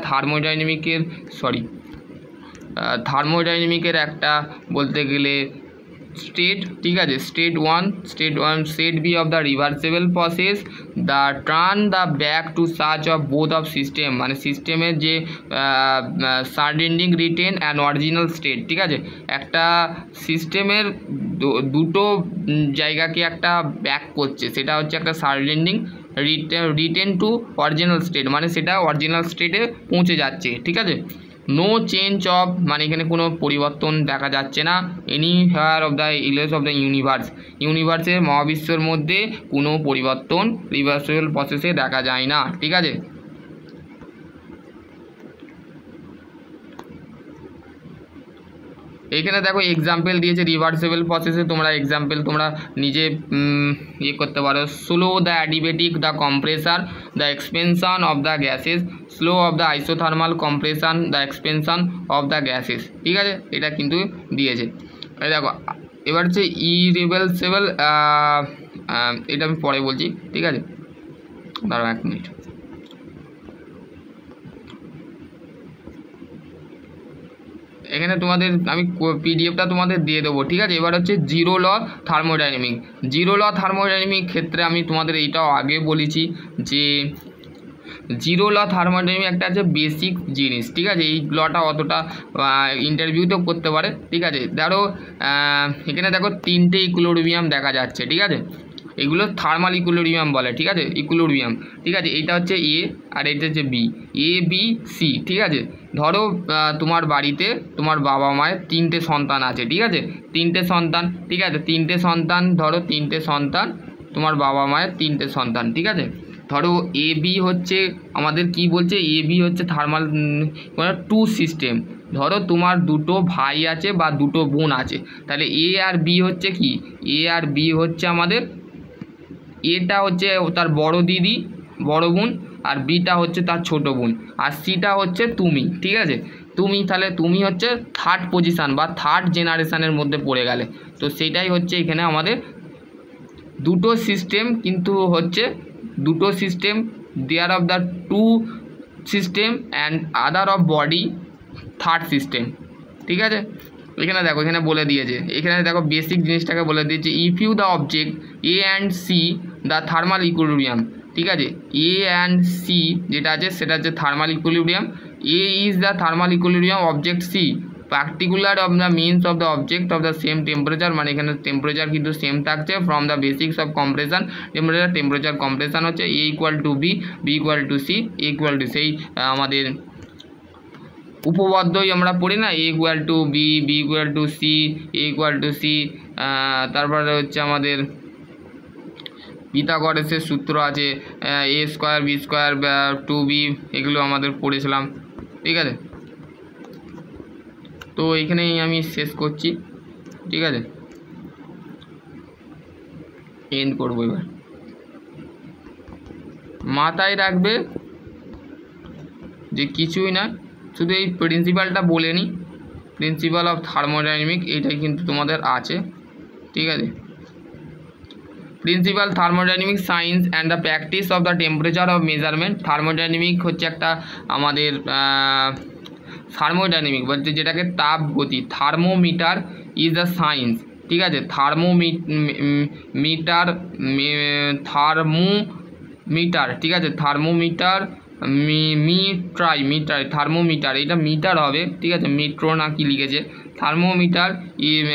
থার্মোডাইনামিকের একটা বলতে গেলে স্টেট, ঠিক আছে। State one, state be of the reversible process the turn the back to search of both of system, মানে সিস্টেমের যে surrounding retain and original state, ঠিক আছে। একটা সিস্টেমের দুটো জায়গাকে একটা ব্যাক করছে, সেটা হচ্ছে একটা সারেন্ডিং রিটেন টু অরিজিনাল স্টেট, মানে সেটা অরিজিনাল স্টেটে পৌঁছে যাচ্ছে, ঠিক আছে। নো চেঞ্জ অফ, মানে এখানে কোনো পরিবর্তন দেখা যাচ্ছে না। Any here of the else of the ইউনিভার্সের মহাবিশ্বের মধ্যে কোনো পরিবর্তন রিভার্সেবল প্রসেসে দেখা যায় না, ঠিক আছে। এইখানে দেখো এক্সাম্পল দিয়েছে রিভার্সেবল প্রসেসে, তোমরা এক্সাম্পল তোমরা নিজে ইয়ে করতে পারো। Slow the adiabatic the compressor the expansion of the gases, slow of the isothermal compression the expansion of the gases, ঠিক আছে, এটা কিন্তু দিয়েছে। দেখো এবার হচ্ছে ইরিভার্সেবল, এটা আমি পরে বলছি, ঠিক আছে, দাঁড়াও 1 মিনিট। এখানে তোমাদের আমি পিডিএফটা তোমাদের দিয়ে দেবো, ঠিক আছে। এবার হচ্ছে জিরো ল থার্মোডাইনামিক ক্ষেত্রে আমি তোমাদের এইটাও আগে বলেছি যে জিরো ল থার্মোডাইনামিক একটা আছে বেসিক জিনিস, ঠিক আছে। এই লটা অতটা ইন্টারভিউতেও করতে পারে, ঠিক আছে। ধরো এখানে দেখো 3টে ইকুইলিব্রিয়াম দেখা যাচ্ছে, ঠিক আছে। এগুলো থার্মাল ইকুইলিব্রিয়াম বলে, ঠিক আছে, ইকুইলিব্রিয়াম, ঠিক আছে। এইটা হচ্ছে এ আর এটা হচ্ছে বি, এ বি সি, ঠিক আছে। ধরো তোমার বাড়িতে তোমার বাবা মায়ের 3টে সন্তান আছে, ঠিক আছে, 3টে সন্তান, ঠিক আছে, 3টে সন্তান, ধরো 3টে সন্তান, তোমার বাবা মায়ের 3টে সন্তান, ঠিক আছে। ধরো এ বি হচ্ছে আমাদের কি বলছে, এ বি হচ্ছে থার্মাল টু সিস্টেম। ধরো তোমার দুটো ভাই আছে বা দুটো বোন আছে, তাহলে এ আর বি হচ্ছে কি, এ আর বি হচ্ছে আমাদের, এটা হচ্ছে তার বড় দিদি বড় বোন, আর বিটা হচ্ছে তার ছোট বোন, আর সিটা হচ্ছে তুমি, ঠিক আছে। তাহলে তুমি হচ্ছে থার্ড পজিশান বা থার্ড জেনারেশানের মধ্যে পড়ে গেলে, তো সেটাই হচ্ছে এখানে আমাদের দুটো সিস্টেম, কিন্তু হচ্ছে দুটো system, there of the two system and other of body third system, ঠিক আছে। এখানে দেখো এখানে বলে দিয়েছে, এখানে দেখো বেসিক জিনিসটাকে বলে দিয়েছে। If you the object A and C the thermal equilibrium, ঠিক আছে। এ অ্যান্ড সি যেটা আছে সেটা হচ্ছে thermal equilibrium. A is the thermal equilibrium object C, particular of the means of the object of the same temperature, মানে এখানে temperature কিন্তু same থাকছে। From the basics of compression temperature compression হচ্ছে A equal to B, B equal to C, equal to সেই আমাদের উপপাদ্যই আমরা পড়ি না, A equal to B, B equal to C, A equal to C. তারপরে হচ্ছে আমাদের পিথাগোরাসের সূত্র আছে, A square B square to B, এগুলো আমাদের পড়েছিলাম, ঠিক আছে। তো এইখানেই আমি শেষ করছি, ঠিক আছে, এন্ড করবো। এবার মাথায় রাখবে যে কিছুই না, শুধু এই প্রিন্সিপালটা বলে নিই, প্রিন্সিপাল অফ থার্মোডাইনামিক, এইটাই কিন্তু তোমাদের আছে, ঠিক আছে। Principal thermodynamic science and the practice of the temperature of measurement. Thermodynamic হচ্ছে একটা আমাদের থার্মোডাইনামিক বলতে যেটাকে তাপ গতি, থার্মোমিটার ইজ দ্য সায়েন্স, ঠিক আছে। থার্মোমিটার, ঠিক আছে, থার্মোমিটার মিটার, থার্মোমিটার, এটা মিটার হবে, ঠিক আছে, মিট্রো না কি লিখেছে, থার্মোমিটার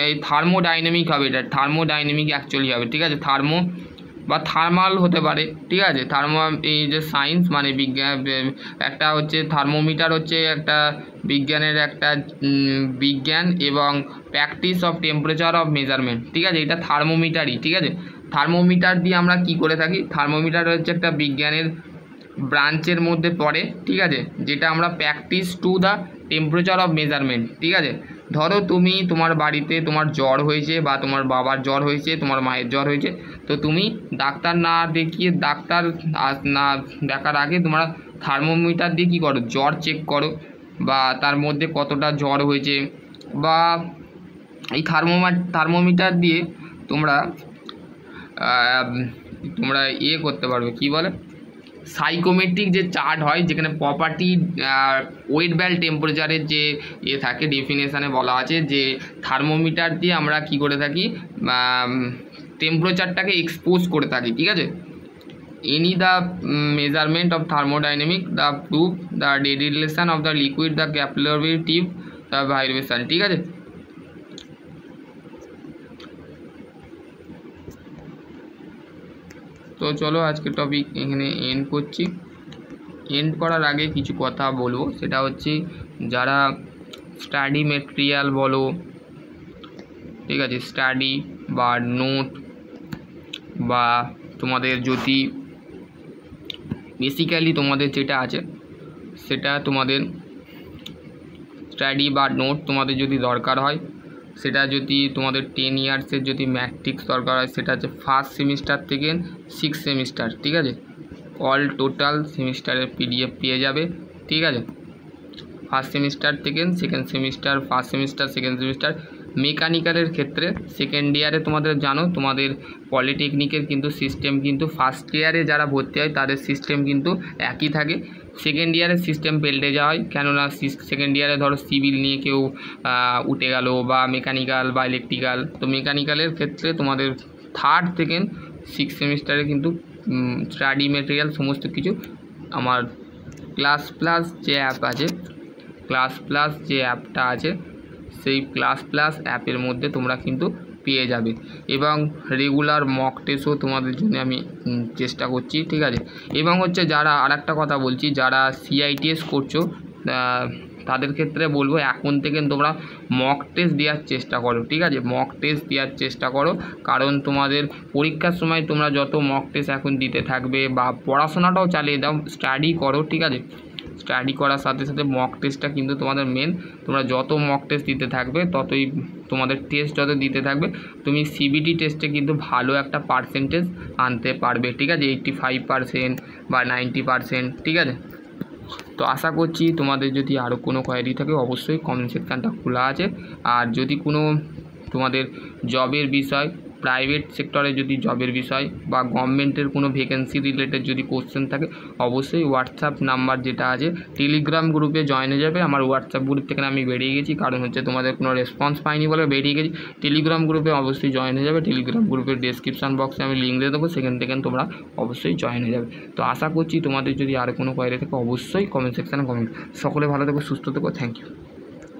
এই থার্মোডাইনামিক হবে, এটা থার্মোডাইনামিক অ্যাকচুয়ালি হবে, ঠিক আছে। থার্মো বা থার্মাল হতে পারে, ঠিক আছে। এই যে সায়েন্স মানে বিজ্ঞান, একটা হচ্ছে থার্মোমিটার হচ্ছে একটা বিজ্ঞানের একটা বিজ্ঞান এবং practice of temperature of measurement, ঠিক আছে, এটা থার্মোমিটারই, ঠিক আছে। থার্মোমিটার দিয়ে আমরা কি করে থাকি, থার্মোমিটার হচ্ছে একটা বিজ্ঞানের ব্রাঞ্চের মধ্যে পড়ে, ঠিক আছে, যেটা আমরা practice to the temperature of measurement, ঠিক আছে। ধরো তুমি তোমার বাড়িতে তোমার জ্বর হয়েছে বা তোমার বাবার জ্বর হয়েছে, তোমার মায়ের জ্বর হয়েছে, তো তুমি ডাক্তার না দেখিয়ে, ডাক্তার না দেখার আগে তোমরা থার্মোমিটার দিয়ে কী করো, জ্বর চেক করো বা তার মধ্যে কতটা জ্বর হয়েছে, বা এই থার্মোমিটার দিয়ে তোমরা করতে পারবে, কি বলে, সাইকোমেট্রিক যে চার্ট হয়, যেখানে প্রপার্টি ওয়েট বেল্ট টেম্পারেচারের যে থাকে, ডেফিনেশানে বলা আছে যে থার্মোমিটার দিয়ে আমরা কি করে থাকি, টেম্পারেচারটাকে এক্সপোজ করে থাকি, ঠিক আছে। Any the measurement of thermodynamic, the proof the relation of the liquid, the capillary tube, the vibration, ঠিক আছে। তো চলো আজকে টপিক এখানে এন্ড করছি। এন্ড করার আগে কিছু কথা বলবো, সেটা হচ্ছে যারা স্টাডি মেটেরিয়াল বলো, ঠিক আছে, স্টাডি বা নোট বা তোমাদের যদি বেসিক্যালি তোমাদের যেটা আছে সেটা তোমাদের স্টাডি বা নোট তোমাদের যদি দরকার হয়, সেটা যদি তোমাদের 10 ইয়ার্সের যদি ম্যাট্রিক্স দরকার হয়, সেটা হচ্ছে ফার্স্ট সেমিস্টার থেকে 6 সেমিস্টার, ঠিক আছে, অল টোটাল সেমিস্টারের পিডিএফ পেয়ে যাবে, ঠিক আছে। ফার্স্ট সেমিস্টার থেকে second semester, first semester, second semester. মেকানিক্যালের ক্ষেত্রে সেকেন্ড ইয়ারে তোমাদের জানো, তোমাদের পলিটেকনিকের কিন্তু সিস্টেম কিন্তু ফার্স্ট ইয়ারে যারা ভর্তি হয় তাদের সিস্টেম কিন্তু একই থাকে, সেকেন্ড ইয়ারের সিস্টেম পাল্টে যাওয়া হয়, কেননা সেকেন্ড ইয়ারে ধরো সিভিল নিয়ে কেউ উঠে গেল বা মেকানিক্যাল বা ইলেকট্রিক্যাল, তো মেকানিক্যালের ক্ষেত্রে তোমাদের থার্ড থেকে 6 সেমিস্টারে কিন্তু স্টাডি মেটেরিয়াল সমস্ত কিছু আমার ক্লাস প্লাস যে অ্যাপ আছে, ক্লাস প্লাস যে অ্যাপটা আছে সেই ক্লাস প্লাস অ্যাপের মধ্যে তোমরা কিন্তু পেয়ে যাবে, এবং রেগুলার মক টেস্টও তোমাদের জন্য আমি চেষ্টা করছি, ঠিক আছে। এবং হচ্ছে যারা, আর একটা কথা বলছি, যারা সিআইটিএস করছো তাদের ক্ষেত্রে বলবো এখন থেকে তোমরা মক টেস্ট দেওয়ার চেষ্টা করো, ঠিক আছে, মক টেস্ট দেওয়ার চেষ্টা করো, কারণ তোমাদের পরীক্ষার সময় তোমরা যত মক টেস্ট এখন দিতে থাকবে বা পড়াশোনাটাও চালিয়ে দাও, স্টাডি করো, ঠিক আছে, স্টাডি করার সাথে সাথে মক টেস্টটা কিন্তু তোমাদের মেন, তোমরা যত মক টেস্ট দিতে থাকবে ততই তোমাদের টেস্ট যত দিতে থাকবে তুমি সিবিটি টেস্টে কিন্তু ভালো একটা পার্সেন্টেজ আনতে পারবে, ঠিক আছে, 85% বা 90%, ঠিক আছে। তো আশা করছি তোমাদের যদি আরও কোনো কোয়ারি থাকে অবশ্যই কমেন্ট সেকশানটা খোলা আছে, আর যদি কোনো তোমাদের জবের বিষয়, প্রাইভেট সেক্টরে যদি জবের বিষয় বা গভর্নমেন্টের কোনো ভ্যাকেন্সি রিলেটেড যদি কোশ্চেন থাকে অবশ্যই হোয়াটসঅ্যাপ নাম্বার যেটা আছে, টেলিগ্রাম গ্রুপে জয়েন হয়ে যাবে। আমার হোয়াটসঅ্যাপ গ্রুপ থেকে আমি বেরিয়ে গেছি, কারণ হচ্ছে তোমাদের কোনো রেসপন্স পাইনি বলে বেরিয়ে গেছি। টেলিগ্রাম গ্রুপে অবশ্যই জয়েন হয়ে যাবে, টেলিগ্রাম গ্রুপের ডেসক্রিপশন বক্সে আমি লিঙ্ক দিয়ে দেবো, সেখান থেকে তোমরা অবশ্যই জয়েন হয়ে যাবে। তো আশা করছি তোমাদের যদি আর কোনো কোয়ারি থাকে অবশ্যই কমেন্ট সেকশানে কমেন্ট। সকলে ভালো থেকো, সুস্থ থেকো, থ্যাংক ইউ।